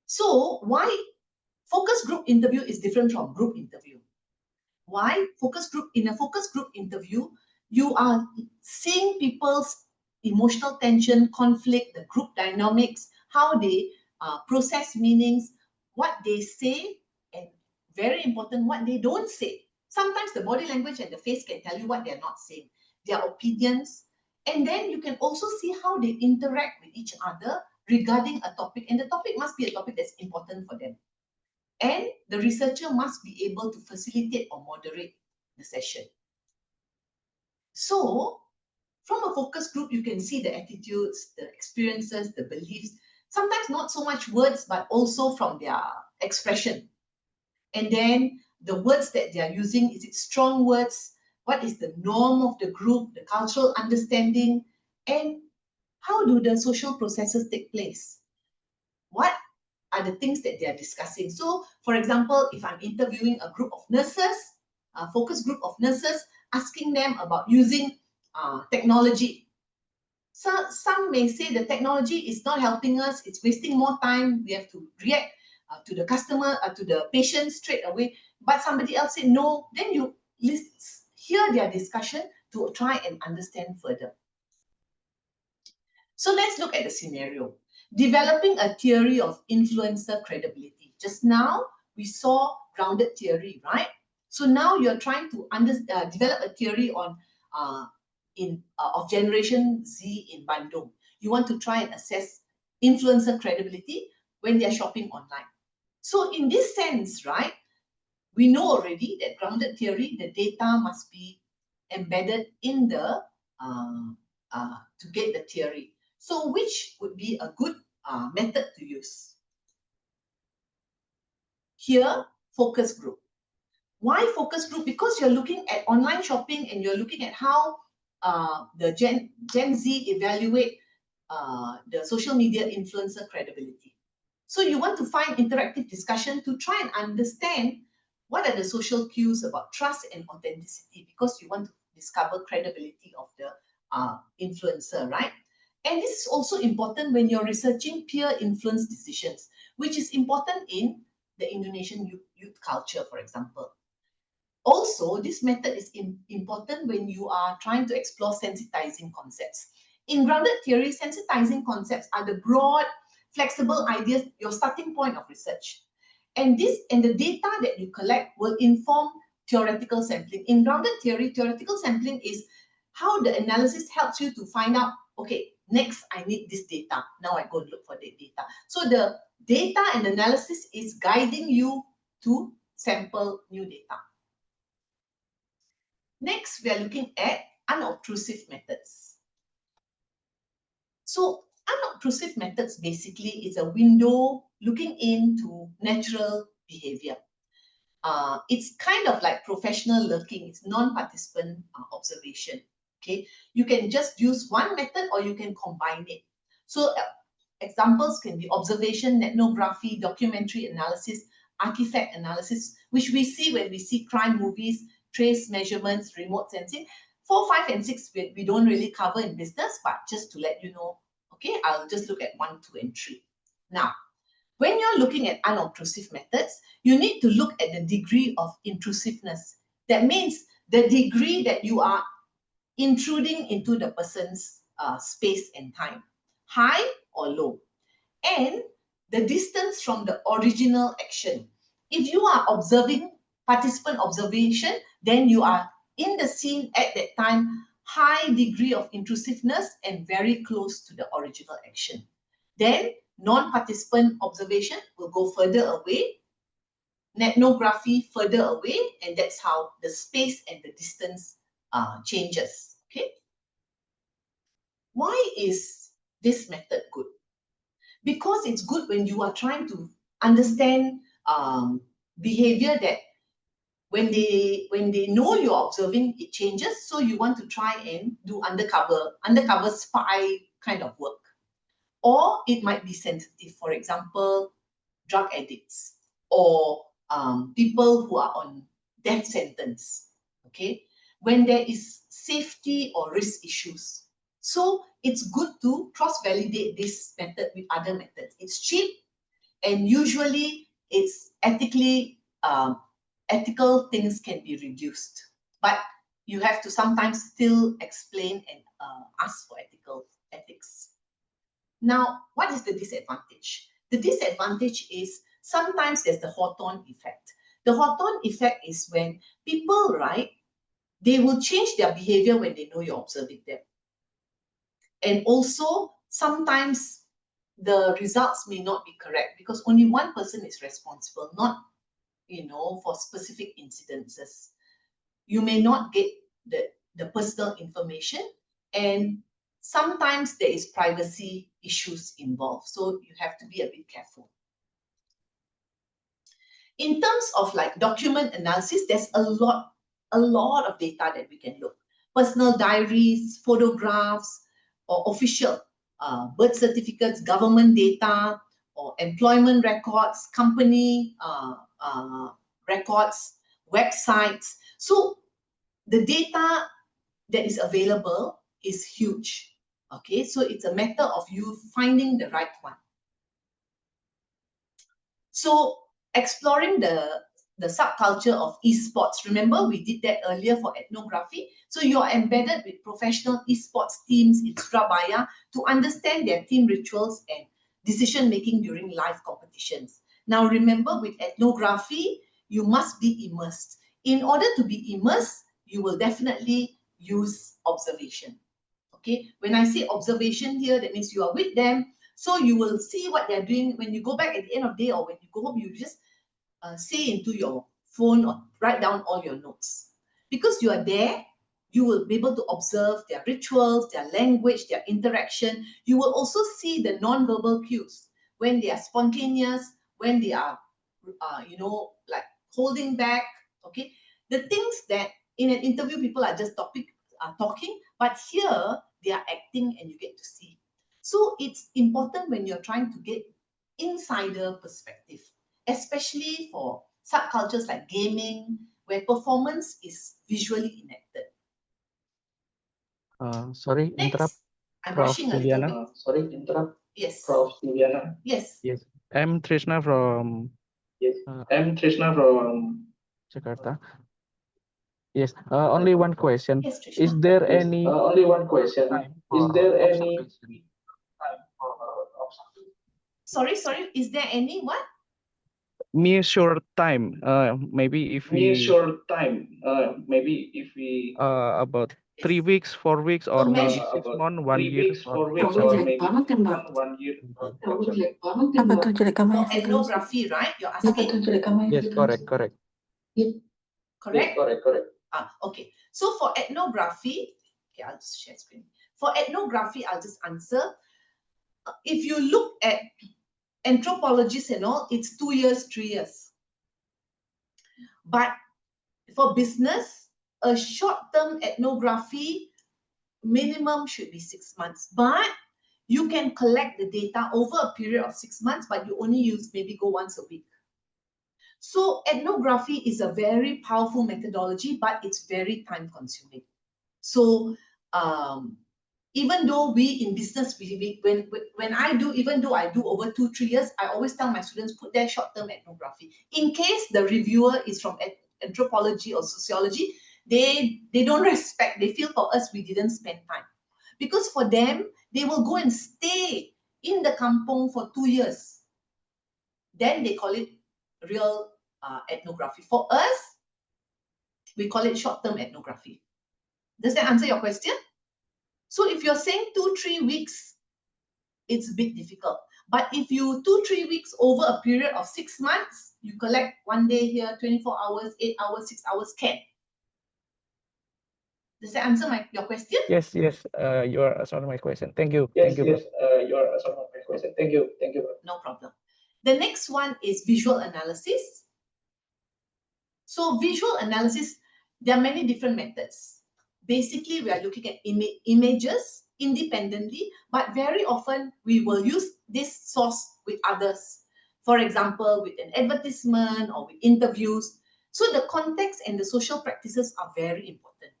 So why focus group interview is different from group interview? Why? In a focus group interview, you are seeing people's emotional tension, conflict, the group dynamics, how they process meanings, what they say, and very important, what they don't say. Sometimes the body language and the face can tell you what they're not saying. their opinions, and then you can also see how they interact with each other regarding a topic, and the topic must be a topic that's important for them. And the researcher must be able to facilitate or moderate the session. So from a focus group, you can see the attitudes, the experiences, the beliefs, sometimes not so much words, but also from their expression. And then the words that they are using, is it strong words? What is the norm of the group, the cultural understanding, and how do the social processes take place? What are the things that they are discussing? So, for example, if I'm interviewing a group of nurses, a focus group of nurses, asking them about using technology. So some may say the technology is not helping us, it's wasting more time, we have to react to the customer, to the patient straight away. But somebody else said no, then you hear their discussion to try and understand further. So let's look at the scenario. Developing a theory of influencer credibility. Just now, we saw grounded theory, right? So now you're trying to develop a theory on of Generation Z in Bandung. You want to try and assess influencer credibility when they're shopping online. So in this sense, right, we know already that grounded theory, the data must be embedded in the to get the theory. So which would be a good method to use? Here, focus group. Why focus group? Because you're looking at online shopping and you're looking at how the Gen Z evaluate the social media influencer credibility. So you want to find interactive discussion to try and understand what are the social cues about trust and authenticity, because you want to discover credibility of the influencer, right? And this is also important when you're researching peer influence decisions, which is important in the Indonesian youth culture, for example. Also, this method is important when you are trying to explore sensitizing concepts. In grounded theory, sensitizing concepts are the broad, flexible ideas, your starting point of research. And the data that you collect will inform theoretical sampling. In grounded theory, theoretical sampling is how the analysis helps you to find out, okay, next I need this data. Now I go look for the data. So the data and analysis is guiding you to sample new data. Next, we are looking at unobtrusive methods. So unobtrusive methods basically is a window looking into natural behavior. It's kind of like professional lurking. It's non-participant observation. Okay, you can just use one method or you can combine it. So examples can be observation, ethnography, documentary analysis, artifact analysis, which we see when we see crime movies, trace measurements, remote sensing. 4, 5, and 6 we don't really cover in business, but just to let you know, okay, I'll just look at 1, 2, and 3. Now, when you're looking at unobtrusive methods, you need to look at the degree of intrusiveness. That means the degree that you are intruding into the person's space and time, high or low, and the distance from the original action. If you are observing participant observation, then you are in the scene at that time, high degree of intrusiveness and very close to the original action. Then non-participant observation will go further away, ethnography further away, and that's how the space and the distance changes. Okay. Why is this method good? Because it's good when you are trying to understand behavior that when they know you're observing, it changes. So you want to try and do undercover spy kind of work. Or it might be sensitive. For example, drug addicts or people who are on death sentence. Okay, when there is safety or risk issues. So it's good to cross-validate this method with other methods. It's cheap, and usually it's ethical things can be reduced. But you have to sometimes still explain and ask for ethics. Now, what is the disadvantage? The disadvantage is sometimes there's the Hawthorne effect. The Hawthorne effect is when people, right, they will change their behavior when they know you're observing them. And also, sometimes the results may not be correct because only one person is responsible, not, for specific incidences. You may not get the personal information, and sometimes there is privacy issues involved. So you have to be a bit careful. In terms of like document analysis, there's a lot of data that we can look. Personal diaries, photographs, or official birth certificates, government data, or employment records, company records, websites. So the data that is available is huge. Okay, so it's a matter of you finding the right one. So exploring the subculture of esports. Remember, we did that earlier for ethnography. So you're embedded with professional esports teams in Surabaya to understand their team rituals and decision-making during live competitions. Now, remember, with ethnography, you must be immersed. In order to be immersed, you will definitely use observation. Okay, when I say observation here, that means you are with them. So you will see what they're doing. When you go back at the end of the day or when you go home, you just say into your phone or write down all your notes. Because you are there, you will be able to observe their rituals, their language, their interaction. You will also see the non-verbal cues when they are spontaneous, when they are, like holding back. Okay, the things that in an interview people are just talking, but here they are acting and you get to see. So it's important when you're trying to get insider perspective, especially for subcultures like gaming, where performance is visually enacted. Sorry, interrupt. Next, I'm Prof. rushing a little Juliana. bit. Sorry, interrupt. Yes. Prof. Juliana. Yes. Yes, I'm Trishna from Yes. I'm Trishna from. Jakarta. Yes, only one question. Yes, Trishna. Is there Yes. any Only one question. time Is for there any observation? time for observation? Sorry. Is there any what? Measure time. Maybe if Me we short time. Maybe if we about Yes. 3 weeks, 4 weeks, or So maybe measure. 6 about months, 1 3 year weeks, for 4 weeks, or observation. maybe 1 year. Apa tuh jelek kamu For ethnography, right? You're Apa asking? tuh jelek kamu Yes, correct. Correct? Yes, correct. Okay. So for ethnography, okay, I'll just share screen. For ethnography, I'll just answer. If you look at anthropologists and all, it's 2 years, 3 years. But for business, a short-term ethnography minimum should be 6 months. But you can collect the data over a period of 6 months, but you only maybe go once a week. So ethnography is a very powerful methodology, but it's very time consuming. So even though we in business, when I do, even though I do over 2-3 years, I always tell my students, put their short-term ethnography. In case the reviewer is from anthropology or sociology, they don't respect, they feel for us we didn't spend time. Because for them, they will go and stay in the kampong for 2 years. Then they call it real ethnography. For us, we call it short-term ethnography. Does that answer your question? So if you're saying 2-3 weeks, it's a bit difficult. But if you 2-3 weeks over a period of 6 months, you collect 1 day here, 24 hours, 8 hours, 6 hours, can. Does that answer your question? Yes. You are answering my question. Thank you. Yes, Thank you. yes. You are answering my question. Thank you. No problem. The next one is visual analysis. So visual analysis, there are many different methods. Basically, we are looking at images independently, but very often we will use this source with others. For example, with an advertisement or with interviews. So the context and the social practices are very important.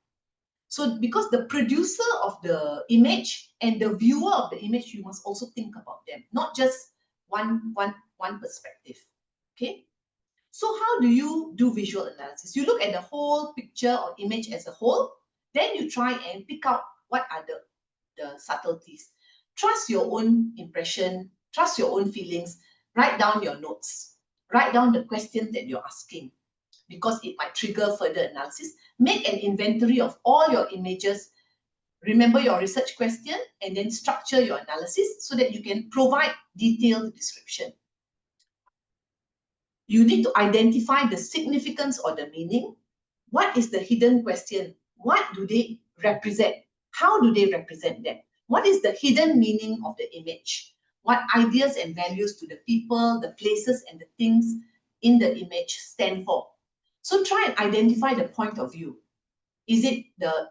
So because the producer of the image and the viewer of the image, you must also think about them, not just one perspective. Okay. So how do you do visual analysis? You look at the whole picture or image as a whole, then you try and pick out what are the subtleties. Trust your own impression, trust your own feelings, write down your notes, write down the questions that you're asking. because it might trigger further analysis. Make an inventory of all your images. Remember your research question and then structure your analysis so that you can provide detailed description. You need to identify the significance or the meaning. What is the hidden question? What do they represent? How do they represent them? What is the hidden meaning of the image? What ideas and values do the people, the places, and the things in the image stand for? So try and identify the point of view. Is it the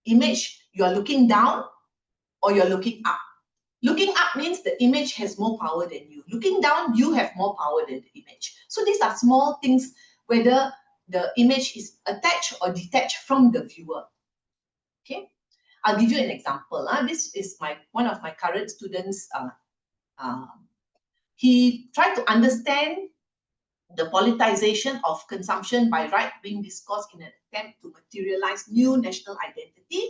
image you are looking down or you're looking up? Looking up means the image has more power than you. Looking down, you have more power than the image. So these are small things, whether the image is attached or detached from the viewer. Okay, I'll give you an example. This is one of my current students. He tried to understand the politicization of consumption by right-wing discourse in an attempt to materialize new national identity.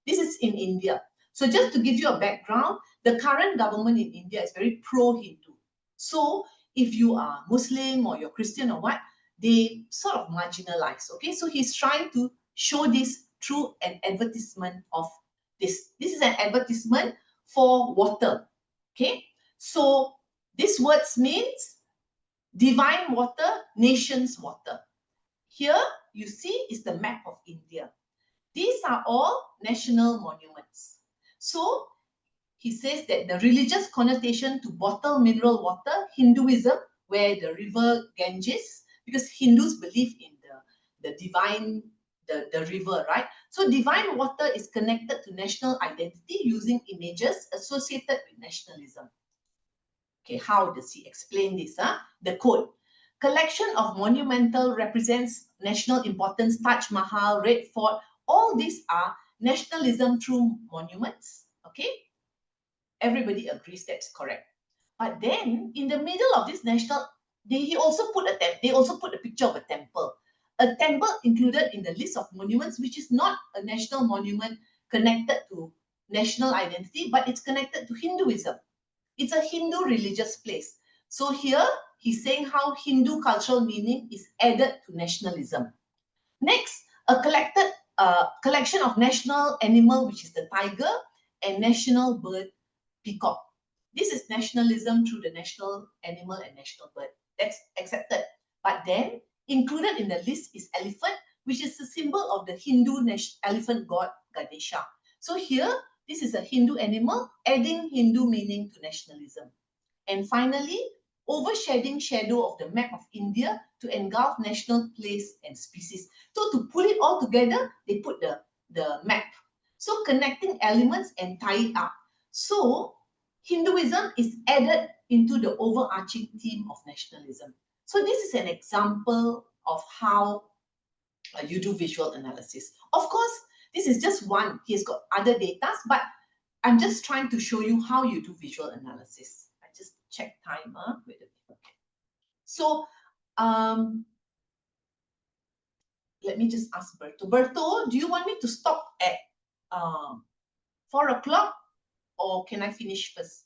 This is in India. So just to give you a background, the current government in India is very pro-Hindu. So if you are Muslim or you're Christian or what, they sort of marginalize. Okay, so he's trying to show this through an advertisement of this. This is an advertisement for water. Okay, so this words means divine water, nation's water. Here you see is the map of India. These are all national monuments. So he says that the religious connotation to bottled mineral water, Hinduism, where the river Ganges, because Hindus believe in the divine, the river, right? So divine water is connected to national identity using images associated with nationalism. Okay, how does he explain this? The quote: collection of monumental represents national importance, Taj Mahal, Red Fort, all these are nationalism through monuments. Okay, everybody agrees that's correct. But then in the middle of this national, they also put a picture of a temple. A temple included in the list of monuments, which is not a national monument connected to national identity, but it's connected to Hinduism. It's a Hindu religious place. So here he's saying how Hindu cultural meaning is added to nationalism. Next, a collection of national animal, which is the tiger, and national bird, peacock. This is nationalism through the national animal and national bird. That's accepted. But then included in the list is elephant, which is the symbol of the Hindu elephant god Ganesha. So here, this is a Hindu animal, adding Hindu meaning to nationalism. And finally, overshading shadow of the map of India to engulf national place and species. So to pull it all together, they put the map. So connecting elements and tie it up. So Hinduism is added into the overarching theme of nationalism. So this is an example of how you do visual analysis. Of course, this is just one. He's got other data, but I'm just trying to show you how you do visual analysis. I just check time. Okay. So let me just ask Berto. Berto, do you want me to stop at 4 o'clock, or can I finish first?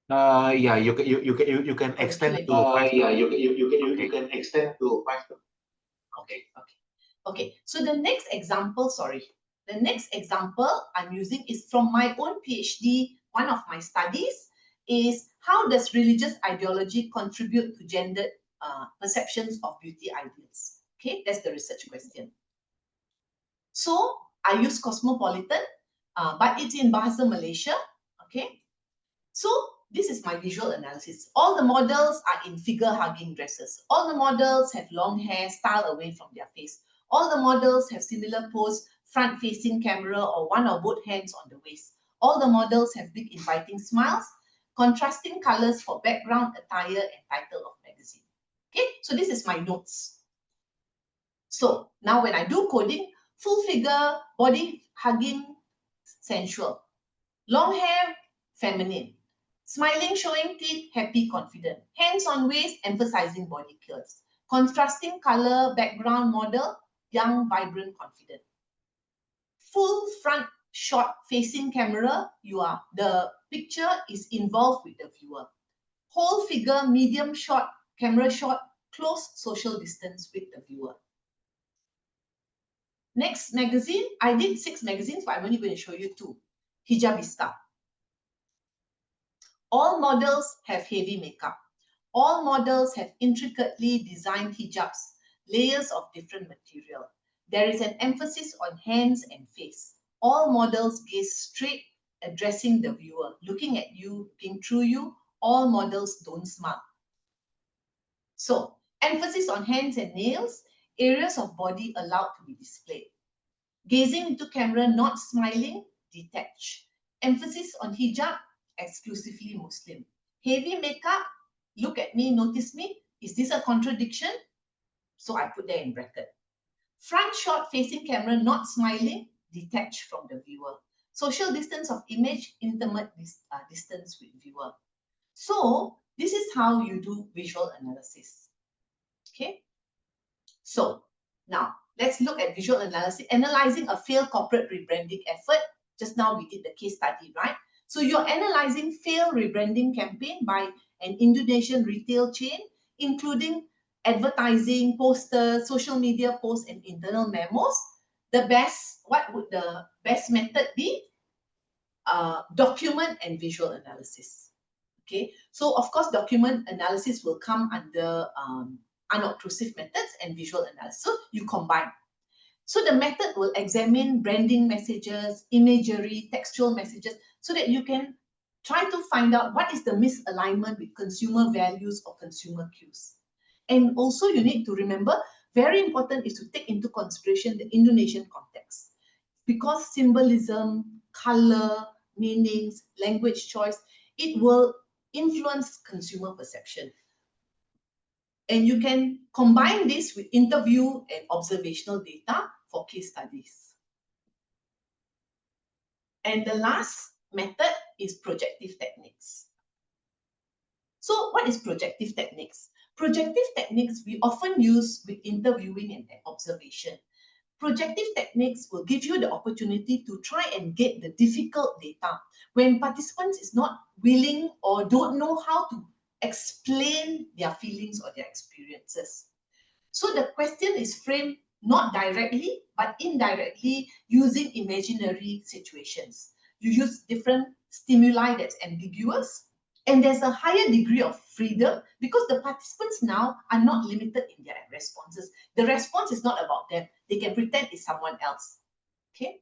Yeah, you can extend to 5. Yeah, you can extend to 5. Okay. So the next example, I'm using is from my own PhD. One of my studies is how does religious ideology contribute to gendered perceptions of beauty ideals? Okay, that's the research question. So I use Cosmopolitan, but it's in Bahasa Malaysia. Okay, so this is my visual analysis. All the models are in figure-hugging dresses. All the models have long hair styled away from their face. All the models have similar pose, front-facing camera or one or both hands on the waist. All the models have big inviting smiles, contrasting colors for background, attire, and title of magazine. Okay, so this is my notes. So now when I do coding, full figure, body hugging, sensual. Long hair, feminine. Smiling, showing teeth, happy, confident. Hands on waist, emphasizing body curves. Contrasting color, background model, young, vibrant, confident. Full front shot facing camera, the picture is involved with the viewer. Whole figure, medium shot, camera shot, close social distance with the viewer. Next magazine, I did 6 magazines, but I'm only going to show you 2. Hijabista. All models have heavy makeup. All models have intricately designed hijabs, layers of different material. There is an emphasis on hands and face. All models gaze straight, addressing the viewer, looking at you, looking through you. All models don't smile. So, emphasis on hands and nails, areas of body allowed to be displayed. Gazing into camera, not smiling, detach. Emphasis on hijab, exclusively Muslim. Heavy makeup, look at me, notice me. Is this a contradiction? So I put there in bracket. Front shot facing camera, not smiling, detach from the viewer. Social distance of image, intimate distance with viewer. So this is how you do visual analysis. Okay. So now let's look at visual analysis, analyzing a failed corporate rebranding effort. Just now we did the case study, right? So you're analyzing failed rebranding campaign by an Indonesian retail chain, including advertising, posters, social media posts, and internal memos. What would the best method be? Document and visual analysis. Okay, so of course, document analysis will come under unobtrusive methods and visual analysis. So you combine. So the method will examine branding messages, imagery, textual messages, so that you can try to find out what is the misalignment with consumer values or consumer cues. And also you need to remember, very important is to take into consideration the Indonesian context. Because symbolism, color, meanings, language choice, it will influence consumer perception. And you can combine this with interview and observational data for case studies. And the last method is projective techniques. So what is projective techniques? Projective techniques we often use with interviewing and observation. Projective techniques will give you the opportunity to try and get the difficult data when participants is not willing or don't know how to explain their feelings or their experiences. So the question is framed not directly, but indirectly using imaginary situations. You use different stimuli that's ambiguous, and there's a higher degree of freedom because the participants now are not limited in their responses. The response is not about them. They can pretend it's someone else. Okay.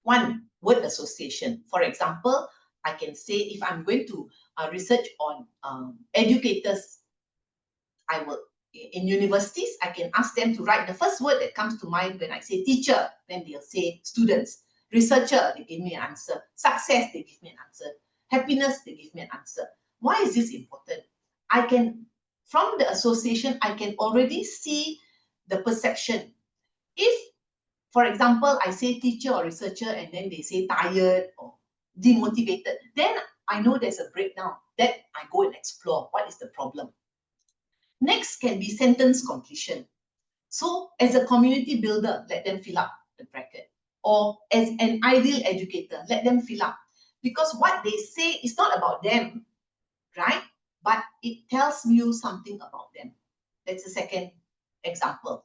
1, word association. For example, I can say if I'm going to research on educators, I will, in universities, I can ask them to write the first word that comes to mind when I say teacher, then they'll say students. Researcher, they give me an answer. Success, they give me an answer. Happiness, they give me an answer. Why is this important? I can, from the association, I can already see the perception. If, for example, I say teacher or researcher and then they say tired or demotivated, then I know there's a breakdown. Then I go and explore what is the problem. Next can be sentence completion. So as a community builder, let them fill up the bracket. Or as an ideal educator, let them fill up. Because what they say is not about them, right? But it tells you something about them. That's the second example.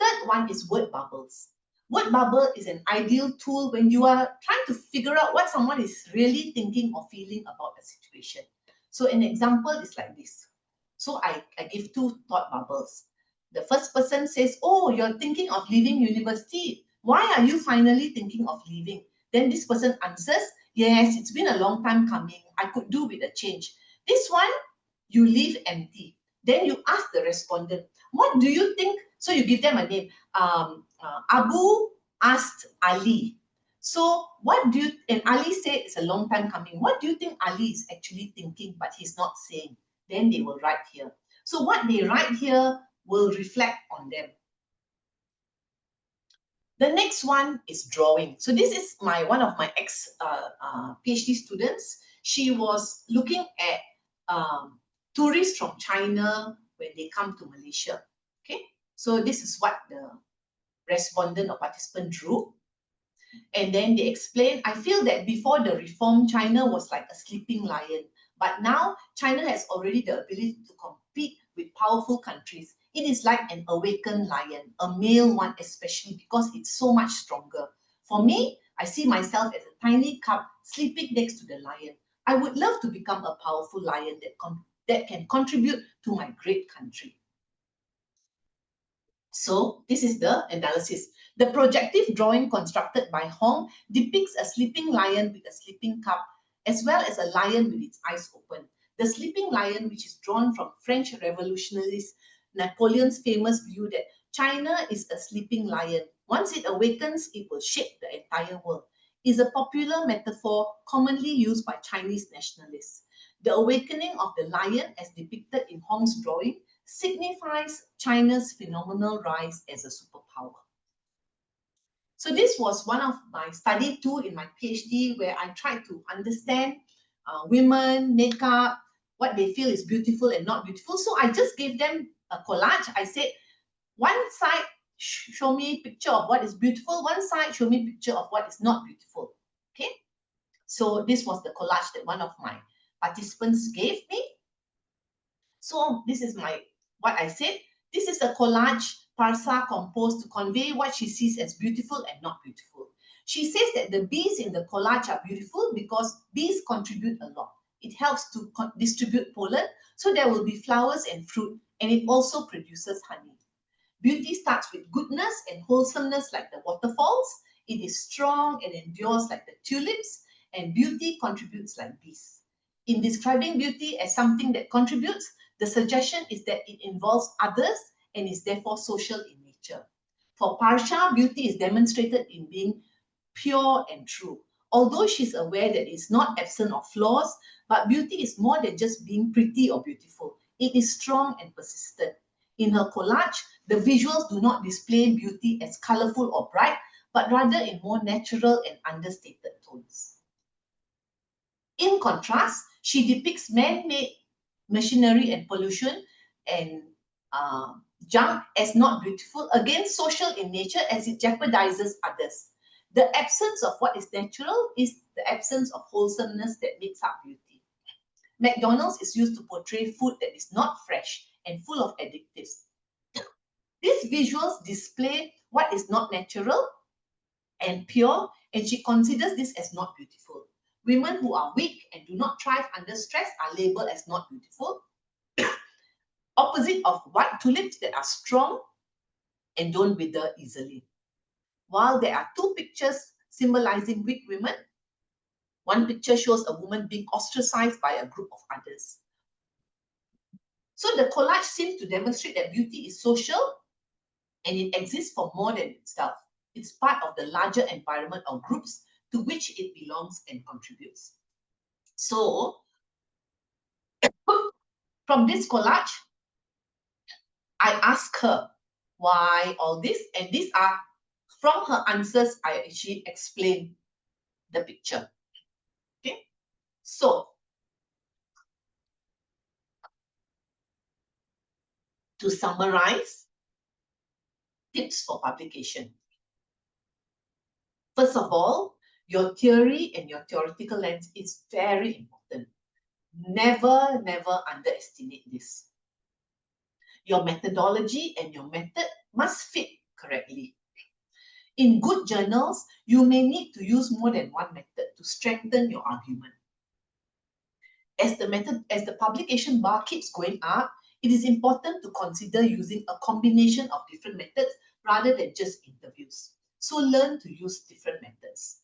Third one is word bubbles. Word bubble is an ideal tool when you are trying to figure out what someone is really thinking or feeling about a situation. So an example is like this. So I give 2 thought bubbles. The first person says, oh, you're thinking of leaving university. Why are you finally thinking of leaving? Then this person answers, yes, it's been a long time coming. I could do with a change. This one, you leave empty. Then you ask the respondent, what do you think? So you give them a name. Abu asked Ali. So what do you, and Ali said it's a long time coming. What do you think Ali is actually thinking, but he's not saying? Then they will write here. So what they write here will reflect on them. The next one is drawing. So this is one of my PhD students. She was looking at tourists from China when they come to Malaysia. Okay, so this is what the respondent or participant drew. And then they explain, I feel that before the reform, China was like a sleeping lion. But now China has already the ability to compete with powerful countries. It is like an awakened lion, a male one especially, because it's so much stronger. For me, I see myself as a tiny cub sleeping next to the lion. I would love to become a powerful lion that can contribute to my great country. So this is the analysis. The projective drawing constructed by Hong depicts a sleeping lion with a sleeping cub, as well as a lion with its eyes open. The sleeping lion, which is drawn from French revolutionaries Napoleon's famous view that China is a sleeping lion. Once it awakens, it will shake the entire world, is a popular metaphor commonly used by Chinese nationalists. The awakening of the lion, as depicted in Hong's drawing, signifies China's phenomenal rise as a superpower. So this was one of my study tool in my PhD, where I tried to understand women, makeup, what they feel is beautiful and not beautiful. So I just gave them a collage. I said, one side show me picture of what is beautiful, one side show me picture of what is not beautiful. Okay, so this was the collage that one of my participants gave me. So this is what I said. This is a collage Parsa composed to convey what she sees as beautiful and not beautiful. She says that the bees in the collage are beautiful because bees contribute a lot. It helps to distribute pollen, so there will be flowers and fruit, and it also produces honey. Beauty starts with goodness and wholesomeness like the waterfalls. It is strong and endures like the tulips, and beauty contributes like bees. In describing beauty as something that contributes, the suggestion is that it involves others and is therefore social in nature. For Parsha, beauty is demonstrated in being pure and true. Although she's aware that it's not absent of flaws, but beauty is more than just being pretty or beautiful. It is strong and persistent. In her collage, the visuals do not display beauty as colorful or bright, but rather in more natural and understated tones. In contrast, she depicts man-made machinery and pollution and junk as not beautiful, again social in nature as it jeopardizes others. The absence of what is natural is the absence of wholesomeness that makes up beauty. McDonald's is used to portray food that is not fresh and full of additives. These visuals display what is not natural and pure, and she considers this as not beautiful. Women who are weak and do not thrive under stress are labeled as not beautiful. Opposite of white tulips that are strong and don't wither easily. While there are two pictures symbolizing weak women, one picture shows a woman being ostracized by a group of others. So the collage seems to demonstrate that beauty is social and it exists for more than itself. It's part of the larger environment or groups to which it belongs and contributes. So, from this collage, I asked her why all this, and these are from her answers. She explained the picture. Okay, so to summarize, tips for publication. First of all, your theory and your theoretical lens is very important. Never, never underestimate this. Your methodology and your method must fit correctly. In good journals, you may need to use more than one method to strengthen your argument. As the publication bar keeps going up, it is important to consider using a combination of different methods rather than just interviews. So learn to use different methods.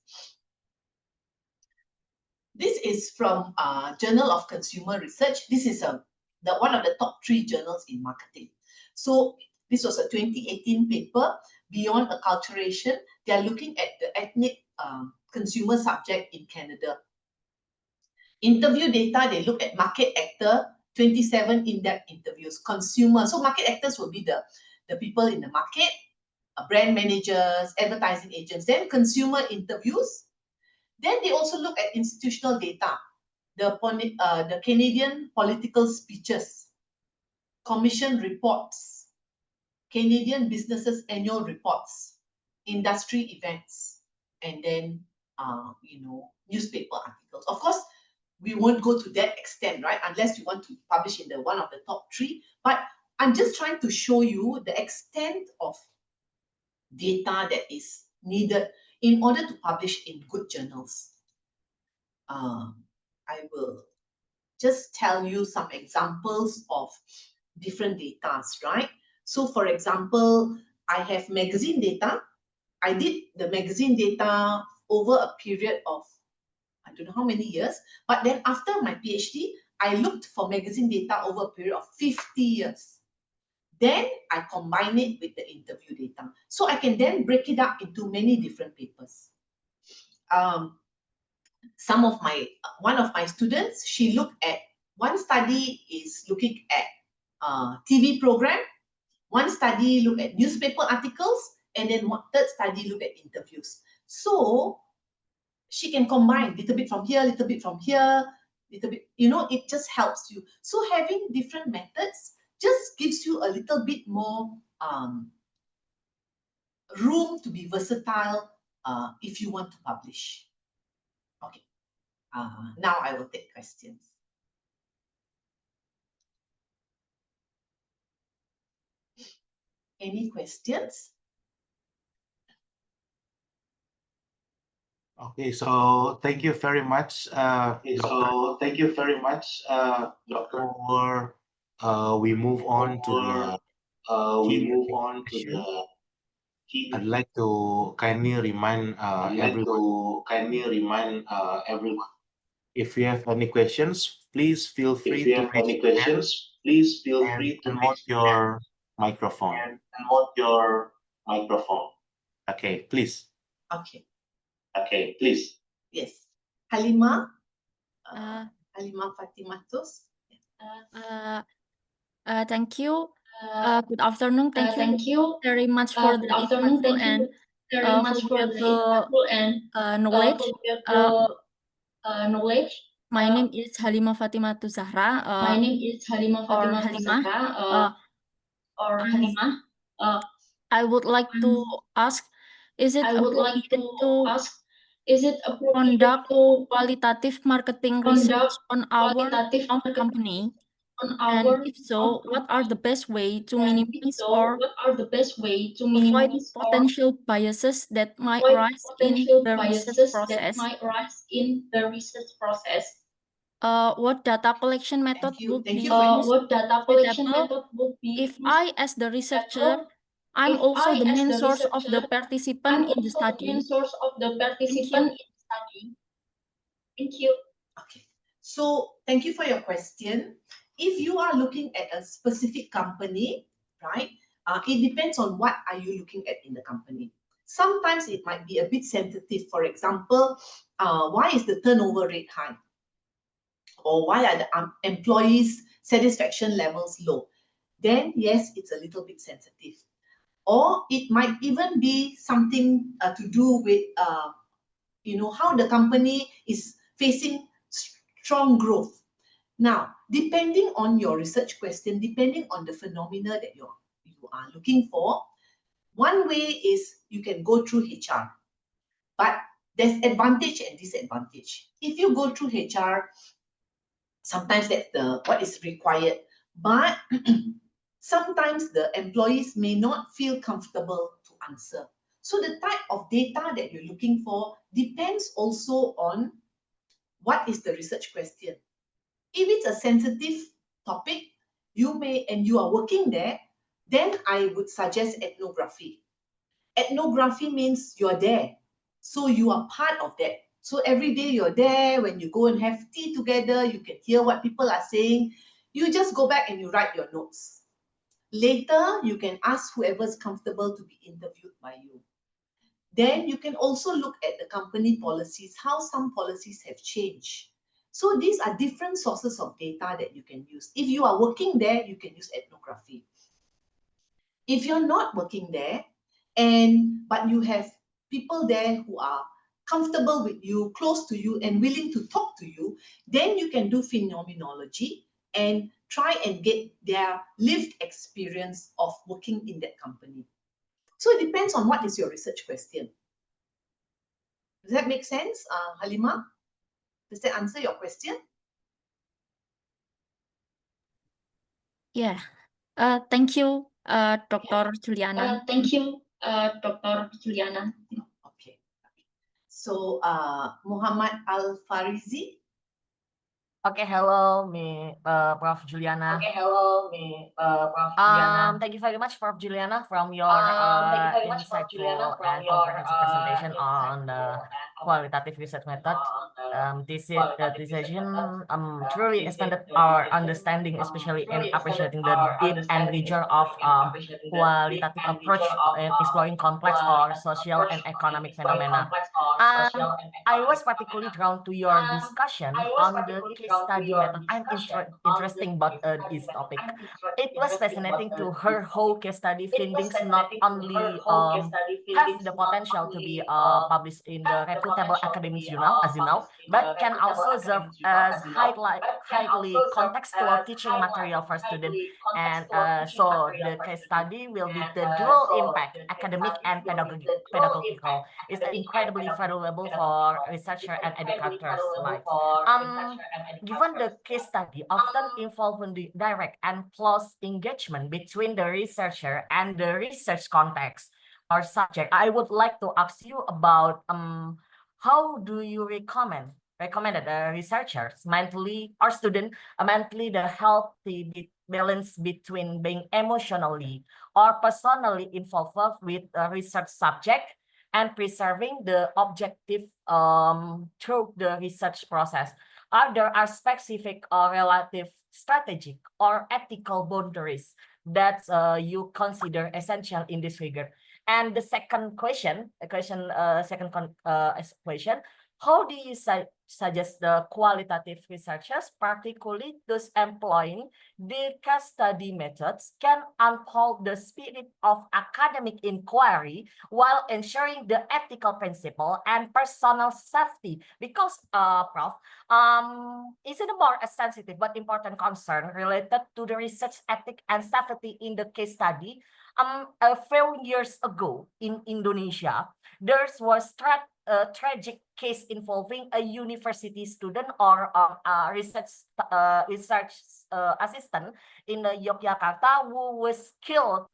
This is from Journal of Consumer Research. This is one of the top 3 journals in marketing. So this was a 2018 paper, Beyond Acculturation. They are looking at the ethnic consumer subject in Canada. Interview data, they look at market actor, 27 in-depth interviews. Consumer, so market actors will be the people in the market, brand managers, advertising agents. Then consumer interviews. Then they also look at institutional data, the Canadian political speeches, commission reports, Canadian businesses' annual reports, industry events, and then newspaper articles. Of course, we won't go to that extent, right? Unless you want to publish in the one of the top 3. But I'm just trying to show you the extent of data that is needed in order to publish in good journals. I will just tell you some examples of different data, right? So for example, I have magazine data. I did the magazine data over a period of, I don't know how many years, but then after my PhD, I looked for magazine data over a period of 50 years. Then I combine it with the interview data. So I can then break it up into many different papers. One of my students, she looked at, one study is looking at TV program, one study look at newspaper articles, and then one third study look at interviews. So she can combine little bit from here, little bit from here, little bit, it just helps you. So having different methods just gives you a little bit more room to be versatile if you want to publish. Okay, now I will take questions. Any questions? Okay, so thank you very much, Dr. Thank you very much, Doctor. Before we move on to the We key move on to question, the key. I'd like to kindly remind everyone, Everyone. if you have any questions, please feel If free you to have raise any your hand questions, please feel and free to unmute raise your hand your microphone. and unmute your microphone. Okay, please. Okay, Okay, please. yes. Halimah? Uh, Halimah Fatimatus? Thank you. Good afternoon. Thank you Thank you. very much for the Good afternoon. insightful Thank and you very much for the valuable insightful and knowledge. valuable knowledge. My name is Halimah Fatimatu Zahra, My name is Halimah or Fatimah Halimah. Zahra, or I'm- Halimah. I would like to ask, is it I would like appropriate to to ask, is it appropriate conduct to qualitative marketing conduct research on our qualitative own marketing company? on And our if so, own what are the best way to And if minimize so, or what are the best way to avoid minimize or potential biases that might avoid arise in potential the research biases that process? might arise in the research process? What data collection method would Thank be you for most What data collection suitable method would be if most I, as the researcher, suitable I'm if also I, the as main the source of the researcher, participant I'm in the also the main study? source of the Thank participant you. in the study? Thank you. Okay, so thank you for your question. If you are looking at a specific company, right, it depends on what are you looking at in the company. Sometimes it might be a bit sensitive. For example, why is the turnover rate high? Or why are the employees' satisfaction levels low? Then yes, it's a little bit sensitive. Or it might even be something to do with how the company is facing strong growth. Now, depending on your research question, depending on the phenomena that you are looking for, one way is you can go through HR. But there's advantage and disadvantage. If you go through HR, sometimes that's what is required. But sometimes the employees may not feel comfortable to answer. So the type of data that you're looking for depends also on what is the research question. If it's a sensitive topic, and you are working there, then I would suggest ethnography. Ethnography means you're there. So you are part of that. So every day you're there, when you go and have tea together, you can hear what people are saying. You just go back and you write your notes. Later, you can ask whoever's comfortable to be interviewed by you. Then you can also look at the company policies, how some policies have changed. So these are different sources of data that you can use. If you are working there, you can use ethnography. If you're not working there, but you have people there who are comfortable with you, close to you, and willing to talk to you, then you can do phenomenology and try and get their lived experience of working in that company. So it depends on what is your research question. Does that make sense, Halima? Does that answer your question? Yeah. Thank you, Dr. Juliana. Thank you, Dr. Juliana. Okay. So, Muhammad Al-Farizi. Okay, hello, Prof. Juliana. Hello, Prof. Juliana. Thank you very much, Prof. Juliana, from your Thank you very much, Prof. Juliana, insightful from and your comprehensive presentation on the insightful and qualitative research method. This qualitative research session method. truly This expanded our session understanding, especially in truly expanded appreciating the our deep and understanding, richer of especially in appreciating the deep qualitative and richer approach of in exploring complex or qualitative social approach and in economic exploring phenomena. complex or social and I was economic particularly phenomena. drawn to your discussion I was on the particularly case drawn to study your method. I'm discussion on the interesting about case study this method. topic. I'm It was interesting about fascinating to this her topic. whole case study It was findings not fascinating to her only whole case study have findings the not potential to be only published in the have the reputable potential to academic be journal, as you know, published in the but can reputable also serve academic journal, as as you know, but can also highly serve contextual as teaching material for students. highly And contextual teaching so material the for case students. study will be And the dual so impact, the case academic study and will be the dual pedagogical, impact, is academic and incredibly valuable for pedagogical. researcher It's and incredibly educators valuable alike. for Um, researcher and Given educators the case alike. study often involving the direct and close engagement between the researcher and the research context or subject, I would like to ask you about how do you recommend that the researchers mentally or student mentally the healthy balance between being emotionally or personally involved with a research subject and preserving the objective through the research process. Are specific or relative strategic or ethical boundaries that you consider essential in this regard? And the second question, question, how do you suggest the qualitative researchers, particularly those employing the case study methods, can uphold the spirit of academic inquiry while ensuring the ethical principle and personal safety? Because, Prof, is it a more sensitive but important concern related to the research ethic and safety in the case study? A few years ago in Indonesia, there was a tragic case involving a university student or a research assistant in Yogyakarta who was killed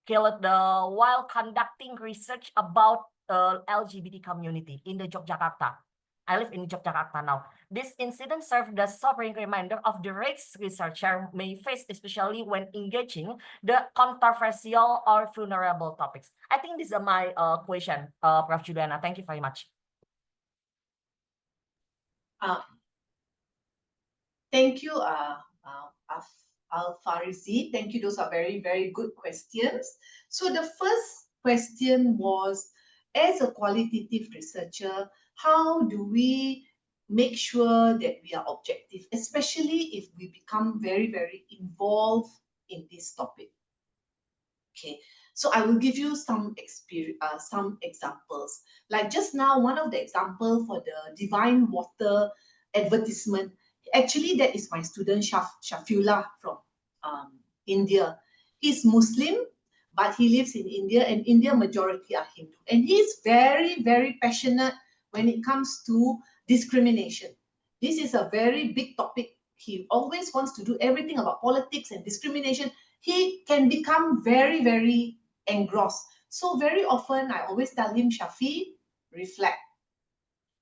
while conducting research about LGBT community in the Yogyakarta. I live in Yogyakarta now. This incident served as a sobering reminder of the risks researcher may face, especially when engaging the controversial or vulnerable topics. I think this is my question, Prof. Juliana. Thank you very much. Thank you, Al-Farizi. Thank you. Those are very, very good questions. So the first question was, as a qualitative researcher, how do we make sure that we are objective, especially if we become very, very involved in this topic? Okay, so I will give you some examples. Like just now, one of the example for the Divine Water advertisement, actually that is my student Shafullah from India. He's Muslim, but he lives in India, and India majority are Hindu. And he's very, very passionate when it comes to discrimination. This is a very big topic. He always wants to do everything about politics and discrimination. He can become very, very engrossed. So very often I always tell him, Shafi, reflect.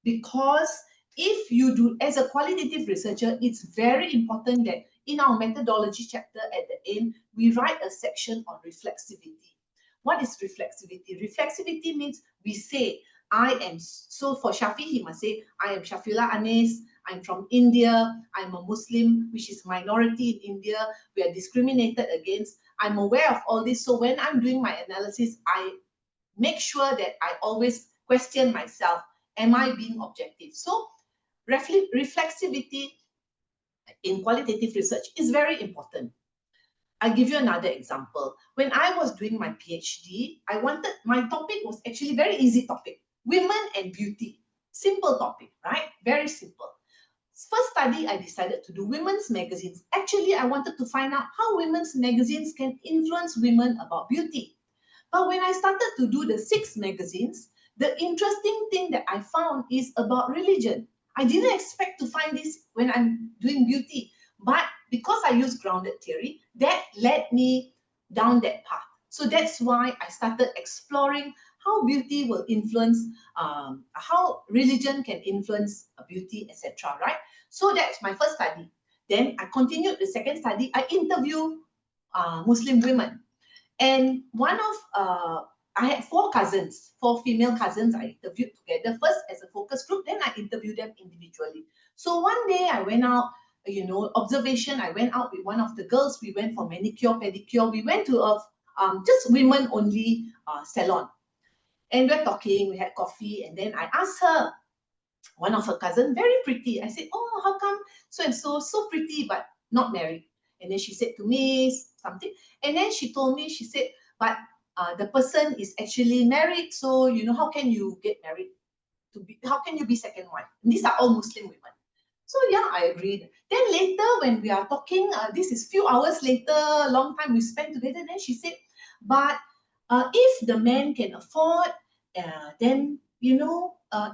Because if you do, as a qualitative researcher, it's very important that in our methodology chapter at the end, we write a section on reflexivity. What is reflexivity? Reflexivity means we say, I am, so for Shafi, he must say, I am Shafila Anis, I'm from India, I'm a Muslim, which is minority in India, we are discriminated against. I'm aware of all this. So when I'm doing my analysis, I make sure that I always question myself, am I being objective? So reflexivity in qualitative research is very important. I'll give you another example. When I was doing my PhD, my topic was actually very easy topic, women and beauty. Simple topic, right? Very simple. First study I decided to do women's magazines. Actually, I wanted to find out how women's magazines can influence women about beauty. But when I started to do the 6 magazines, the interesting thing that I found is about religion. I didn't expect to find this when I'm doing beauty, but because I use grounded theory, that led me down that path. So that's why I started exploring how beauty will influence, how religion can influence beauty, etc. Right? So that's my first study. Then I continued the second study. I interviewed Muslim women, and I had four female cousins I interviewed together, first as a focus group, then I interviewed them individually. So one day I went out, observation, I went out with one of the girls, we went for manicure, pedicure, we went to a just women only salon. And we're talking, we had coffee, and then I asked her, one of her cousins, very pretty. I said, oh, how come so and so, so pretty, but not married? And then she said to me something. And then she told me, she said, but the person is actually married. So, how can you get married? How can you be second wife? And these are all Muslim women. So yeah, I agreed. Then later when we are talking, this is few hours later, long time we spent together, then she said, but if the man can afford, then,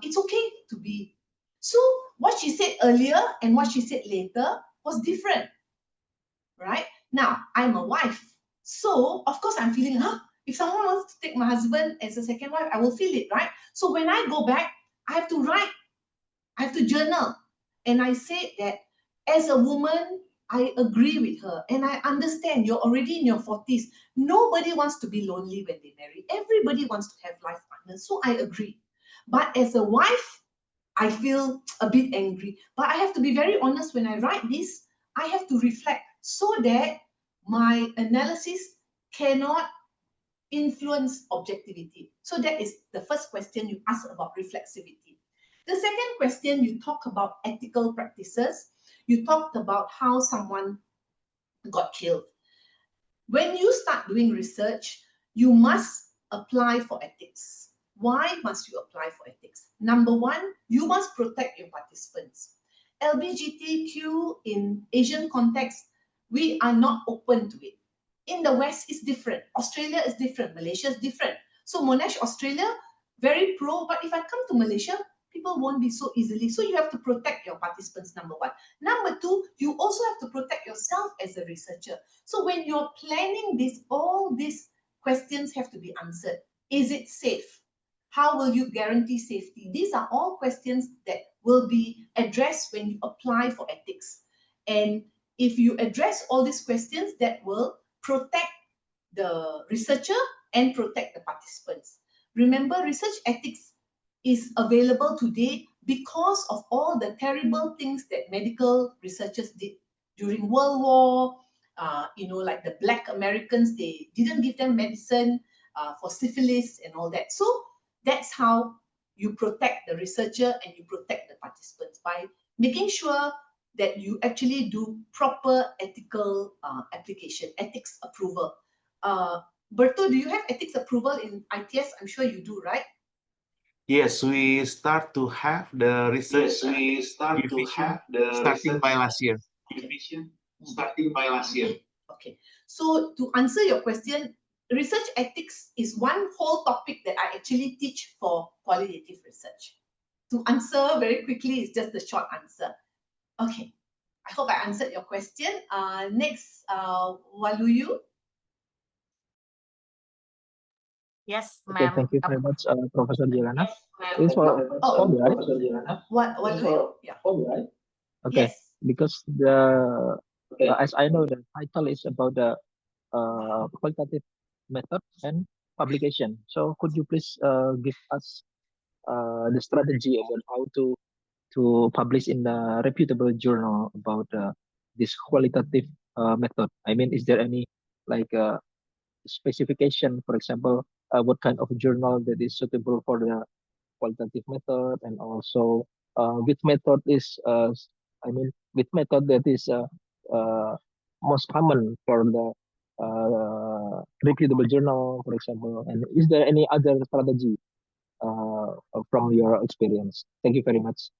it's okay to be. So what she said earlier and what she said later was different, right? Now, I'm a wife. So, of course, I'm feeling, if someone wants to take my husband as a second wife, I will feel it, right? So when I go back, I have to write, I have to journal. And I said that as a woman, I agree with her. And I understand you're already in your 40s. Nobody wants to be lonely when they marry. Everybody wants to have life partners. So I agree. But as a wife, I feel a bit angry. But I have to be very honest when I write this, I have to reflect so that my analysis cannot influence objectivity. So that is the first question you ask about reflexivity. The second question, you talk about ethical practices. You talked about how someone got killed. When you start doing research, you must apply for ethics. Why must you apply for ethics? Number one, you must protect your participants. LGBTQ in Asian context, we are not open to it. In the West, it's different. Australia is different. Malaysia is different. So Monash, Australia, very pro, but if I come to Malaysia, people won't be so easily. So you have to protect your participants, number one. Number two, you also have to protect yourself as a researcher. So when you're planning this, all these questions have to be answered. Is it safe? How will you guarantee safety? These are all questions that will be addressed when you apply for ethics. And if you address all these questions, that will protect the researcher and protect the participants. Remember, research ethics is available today because of all the terrible things that medical researchers did during World War. Like the Black Americans, they didn't give them medicine for syphilis and all that. So that's how you protect the researcher and you protect the participants, by making sure that you actually do proper ethical application, ethics approval. Berto, do you have ethics approval in ITS? I'm sure you do, right? Yes, we start to have the research Yes, we start to division have the starting research by last year. division starting by last year. Okay, so to answer your question, research ethics is one whole topic that I actually teach for qualitative research. To answer very quickly is just the short answer. Okay, I hope I answered your question. Next, Waluyu. Yes, Okay, ma'am. thank you very much, Professor Juliana. Yes, ma'am. It's for Oh, hobby, right? Professor Juliana. Waluyu? Yeah. Hobby, right? Okay, Yes. because as I know, the title is about the qualitative method and publication. So could you please give us the strategy about how to publish in a reputable journal about this qualitative method? I mean, is there any like specification, for example, what kind of journal that is suitable for the qualitative method, and also which method is which method that is most common for the reputable journal, for example, and is there any other strategy from your experience? Thank you very much.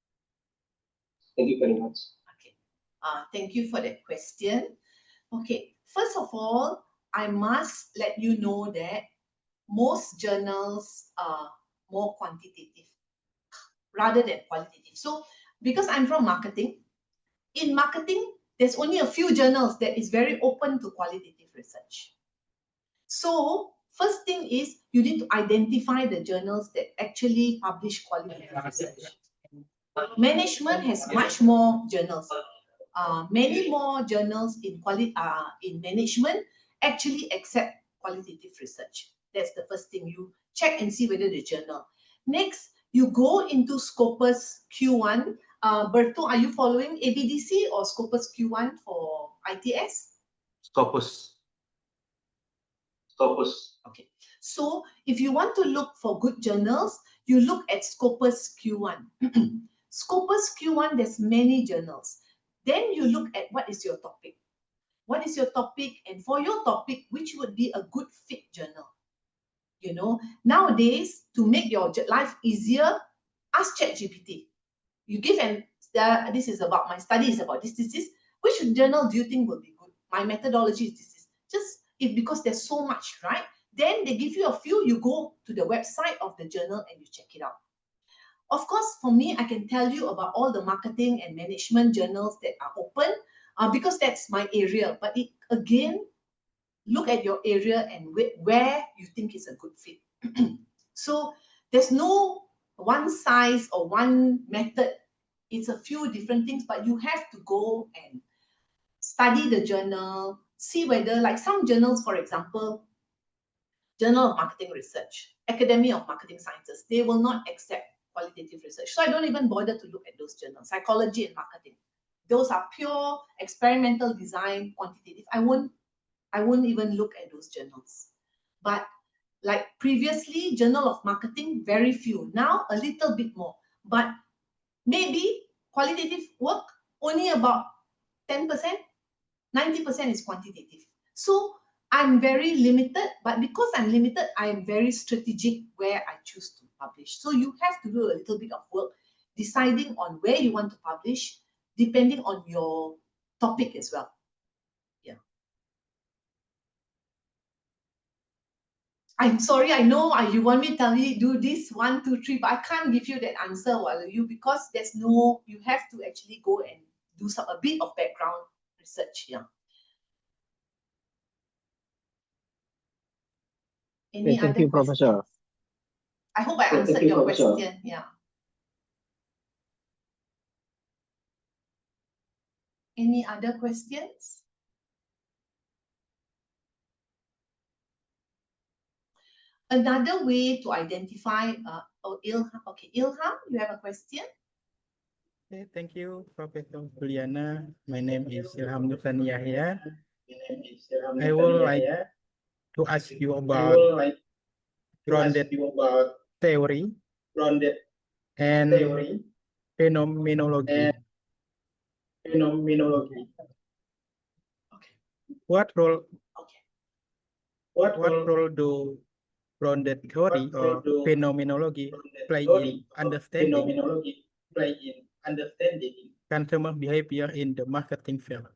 Thank you very much. Okay. Thank you for that question. Okay, first of all, I must let you know that most journals are more quantitative rather than qualitative. So because I'm from marketing, in marketing, there's only a few journals that is very open to qualitative research. So first thing is you need to identify the journals that actually publish qualitative research. Management has much more journals. Many more journals in management actually accept qualitative research. That's the first thing. You check and see whether the journal. Next, you go into Scopus Q1. Berto, are you following ABDC or Scopus Q1 for ITS? Scopus. Okay. So if you want to look for good journals, you look at Scopus Q1. Scopus Q1, there's many journals. Then you look at what is your topic. What is your topic? And for your topic, which would be a good fit journal? You know, nowadays, to make your life easier, ask ChatGPT. You give this is about my study is about this. Which journal do you think will be good? My methodology is this. Just because there's so much, right? Then they give you a few, you go to the website of the journal and you check it out. Of course, for me, I can tell you about all the marketing and management journals that are open because that's my area. But again, look at your area and where you think is a good fit. So there's no one size or one method. It's a few different things, but you have to go and study the journal, see whether, like some journals, for example, Journal of Marketing Research, Academy of Marketing Sciences, they will not accept qualitative research. So I don't even bother to look at those journals. Psychology and Marketing, those are pure experimental design, quantitative. I won't even look at those journals. But like previously, Journal of Marketing, very few. Now a little bit more. But maybe qualitative work, only about 10%, 90% is quantitative. So I'm very limited, but because I'm limited, I'm very strategic where I choose to publish. So you have to do a little bit of work deciding on where you want to publish, depending on your topic as well. Yeah. I'm sorry, I know you want me to tell you do this 1, 2, 3, but I can't give you that answer while you because there's no, you have to actually go and do a bit of background research. Yeah. Any thank other you, Professor. questions? I hope I answered your question. Yeah. Any other questions? Another way to identify, Ilham. Okay, Ilham, you have a question? Okay, thank you, Professor Juliana. My name is Ilham Nursan Yahya. I would like to ask you about grounded theory and phenomenology. Okay. What role Okay. do grounded theory or phenomenology play in understanding consumer behavior in the marketing field?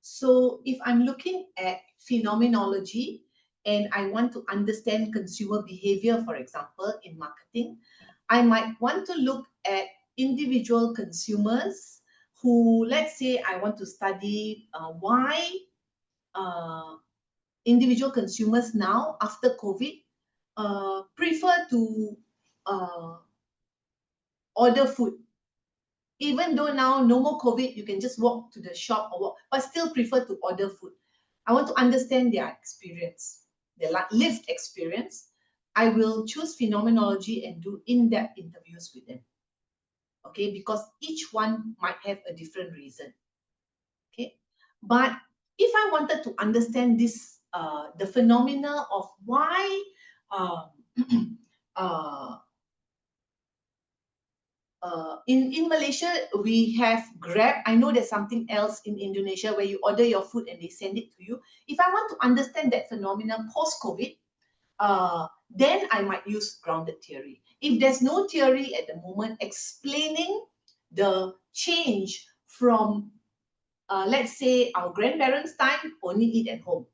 So if I'm looking at phenomenology and I want to understand consumer behavior, for example, in marketing, I might want to look at individual consumers who, let's say, I want to study why individual consumers now, after COVID, prefer to order food. Even though now no more COVID, you can just walk to the shop or walk, but still prefer to order food. I want to understand their experience, their lived experience. I will choose phenomenology and do in-depth interviews with them. Okay, because each one might have a different reason. Okay, but if I wanted to understand this, the phenomena of why in Malaysia, we have Grab. I know there's something else in Indonesia where you order your food and they send it to you. If I want to understand that phenomenon post-COVID, then I might use grounded theory. If there's no theory at the moment explaining the change from, let's say, our grandparents' time, only eat at home.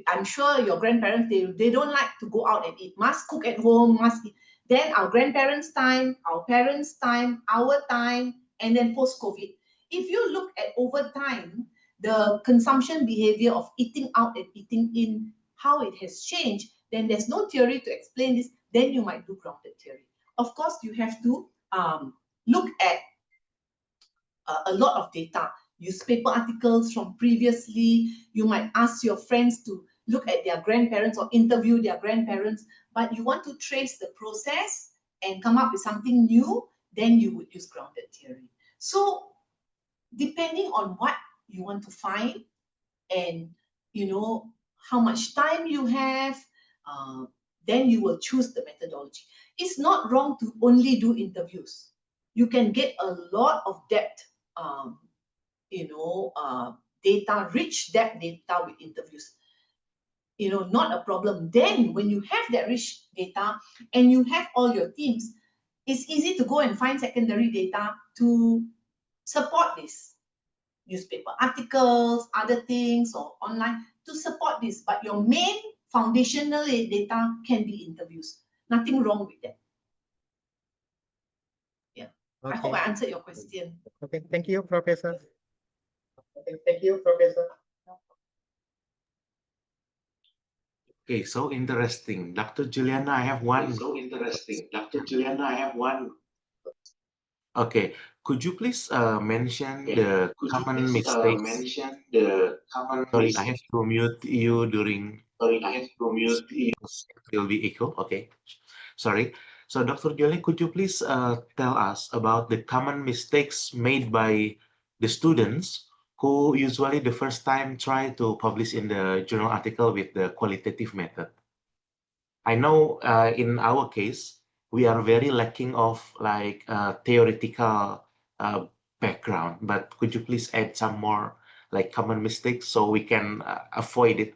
I'm sure your grandparents, they don't like to go out and eat, must cook at home, must eat. then our grandparents' time, our parents' time, our time, and then post-COVID. If you look at over time, the consumption behavior of eating out and eating in, how it has changed, then there's no theory to explain this, then you might do grounded theory. Of course, you have to look at a lot of data, newspaper articles from previously. You might ask your friends to look at their grandparents or interview their grandparents, but you want to trace the process and come up with something new, then you would use grounded theory. So depending on what you want to find and how much time you have, then you will choose the methodology. It's not wrong to only do interviews. You can get a lot of depth, data, rich depth data with interviews. Not a problem. Then when you have that rich data and you have all your teams, it's easy to go and find secondary data to support this. Newspaper articles, other things, or online to support this. But your main foundational data can be interviews. Nothing wrong with that. Yeah. I hope I answered your question. Okay, thank you, Professor. Okay, thank you, Professor. Okay, so interesting. Dr. Juliana, I have one. Okay, could you please mention the common mistakes? Sorry, I have to mute you during. It will be echo. Okay, sorry. So, Dr. Juliana, could you please tell us about the common mistakes made by the students who usually the first time try to publish in the journal article with the qualitative method? I know in our case, we are very lacking of like theoretical background, but could you please add some more like common mistakes so we can avoid it?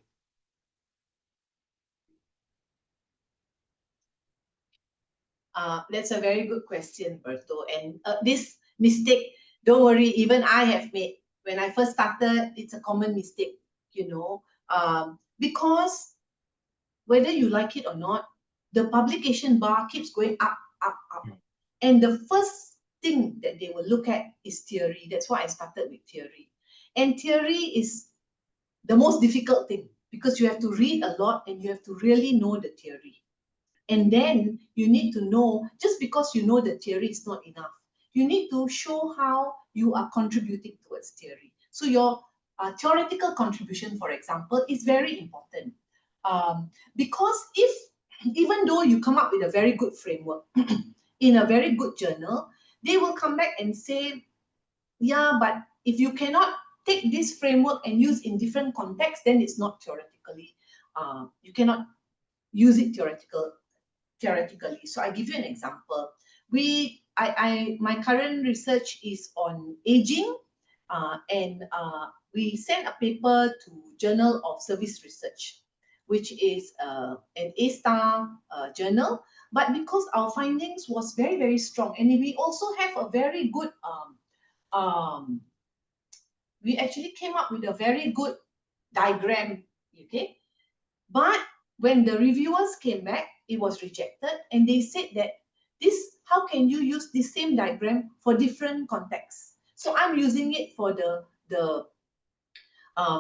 That's a very good question, Berto. And this mistake, don't worry, even I have made. When I first started, it's a common mistake, because whether you like it or not, the publication bar keeps going up, up, up. And the first thing that they will look at is theory. That's why I started with theory. And theory is the most difficult thing because you have to read a lot and you have to really know the theory. And then you need to know, just because you know the theory is not enough. You need to show how you are contributing towards theory. So your theoretical contribution, for example, is very important. Because even though you come up with a very good framework in a very good journal, they will come back and say, yeah, but if you cannot take this framework and use in different contexts, then it's not theoretically, you cannot use it theoretically. So I give you an example. My current research is on aging, and we sent a paper to Journal of Service Research, which is an A-star journal. But because our findings was very, very strong, and we also have a very good, we actually came up with a very good diagram, okay? But when the reviewers came back, it was rejected, and they said that how can you use the same diagram for different contexts? So I'm using it for the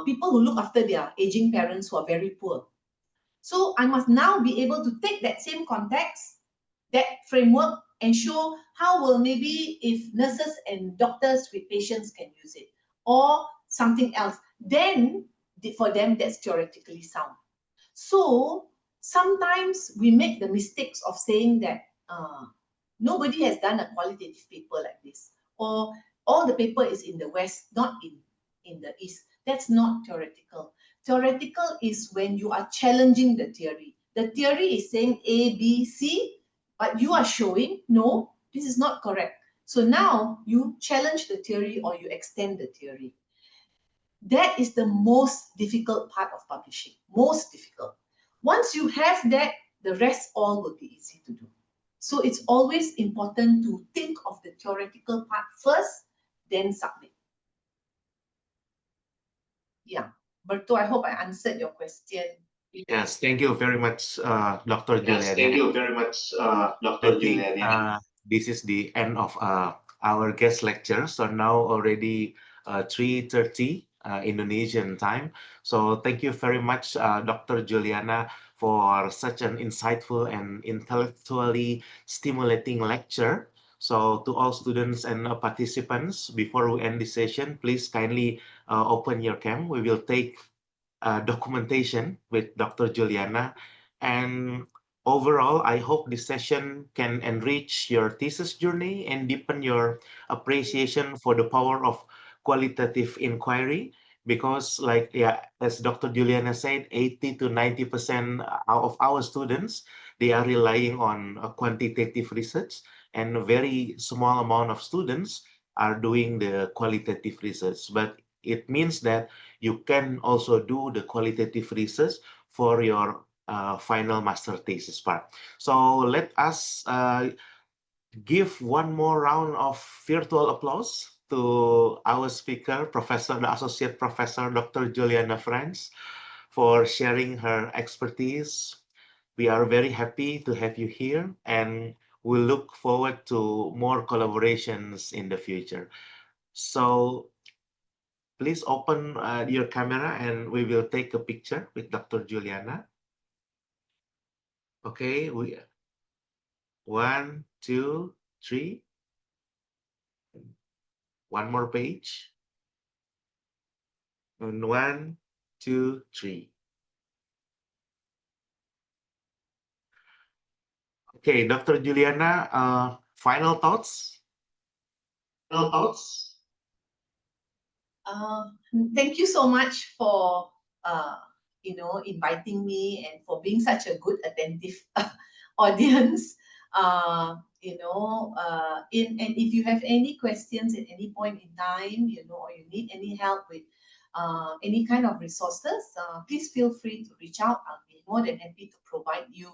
people who look after their aging parents who are very poor. So I must now be able to take that same context, that framework, and show how will maybe if nurses and doctors with patients can use it, or something else. Then for them, that's theoretically sound. So sometimes we make the mistakes of saying that nobody has done a qualitative paper like this, or all the paper is in the West, not in the East. That's not theoretical. Theoretical is when you are challenging the theory. The theory is saying A, B, C, but you are showing, no, this is not correct. So now you challenge the theory or you extend the theory. That is the most difficult part of publishing, most difficult. Once you have that, the rest all will be easy to do. So it's always important to think of the theoretical part first, then submit. Yeah, Berto, I hope I answered your question. Yes, thank you very much, Dr. Yes, thank Juliana. you very much, I Dr. think Juliana. this is the end of our guest lecture. So now already 3:30 Indonesian time. So thank you very much, Dr. Juliana, for such an insightful and intellectually stimulating lecture. So to all students and participants, before we end this session, please kindly open your cam. We will take documentation with Dr. Juliana. And overall, I hope this session can enrich your thesis journey and deepen your appreciation for the power of qualitative inquiry. Because, like, yeah, as Dr. Juliana said, 80 to 90% of our students, they are relying on quantitative research, and a very small amount of students are doing the qualitative research. But it means that you can also do the qualitative research for your final master thesis part. So let us give one more round of virtual applause to our speaker, Professor, the Associate Professor, Dr. Juliana Franz, for sharing her expertise. We are very happy to have you here, and we look forward to more collaborations in the future. So please open your camera and we will take a picture with Dr. Juliana. Okay, we 1, 2, 3. One more page. And 1, 2, 3. Okay, Dr. Juliana, final thoughts? Final thoughts? Uh, Thank you so much for inviting me and for being such a good attentive audience. And if you have any questions at any point in time, or you need any help with any kind of resources, please feel free to reach out. I'll be more than happy to provide you.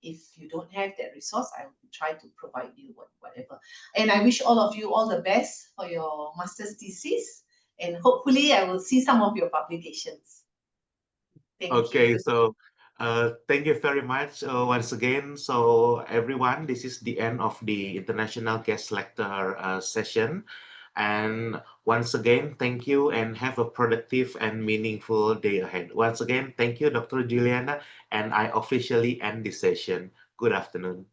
If you don't have that resource, I will try to provide you whatever. And I wish all of you all the best for your master's thesis. And hopefully I will see some of your publications. Thank Okay, you. so thank you very much once again. So everyone, this is the end of the International Guest Lecture session. And once again, thank you and have a productive and meaningful day ahead. Once again, thank you, Dr. Juliana, and I officially end this session. Good afternoon.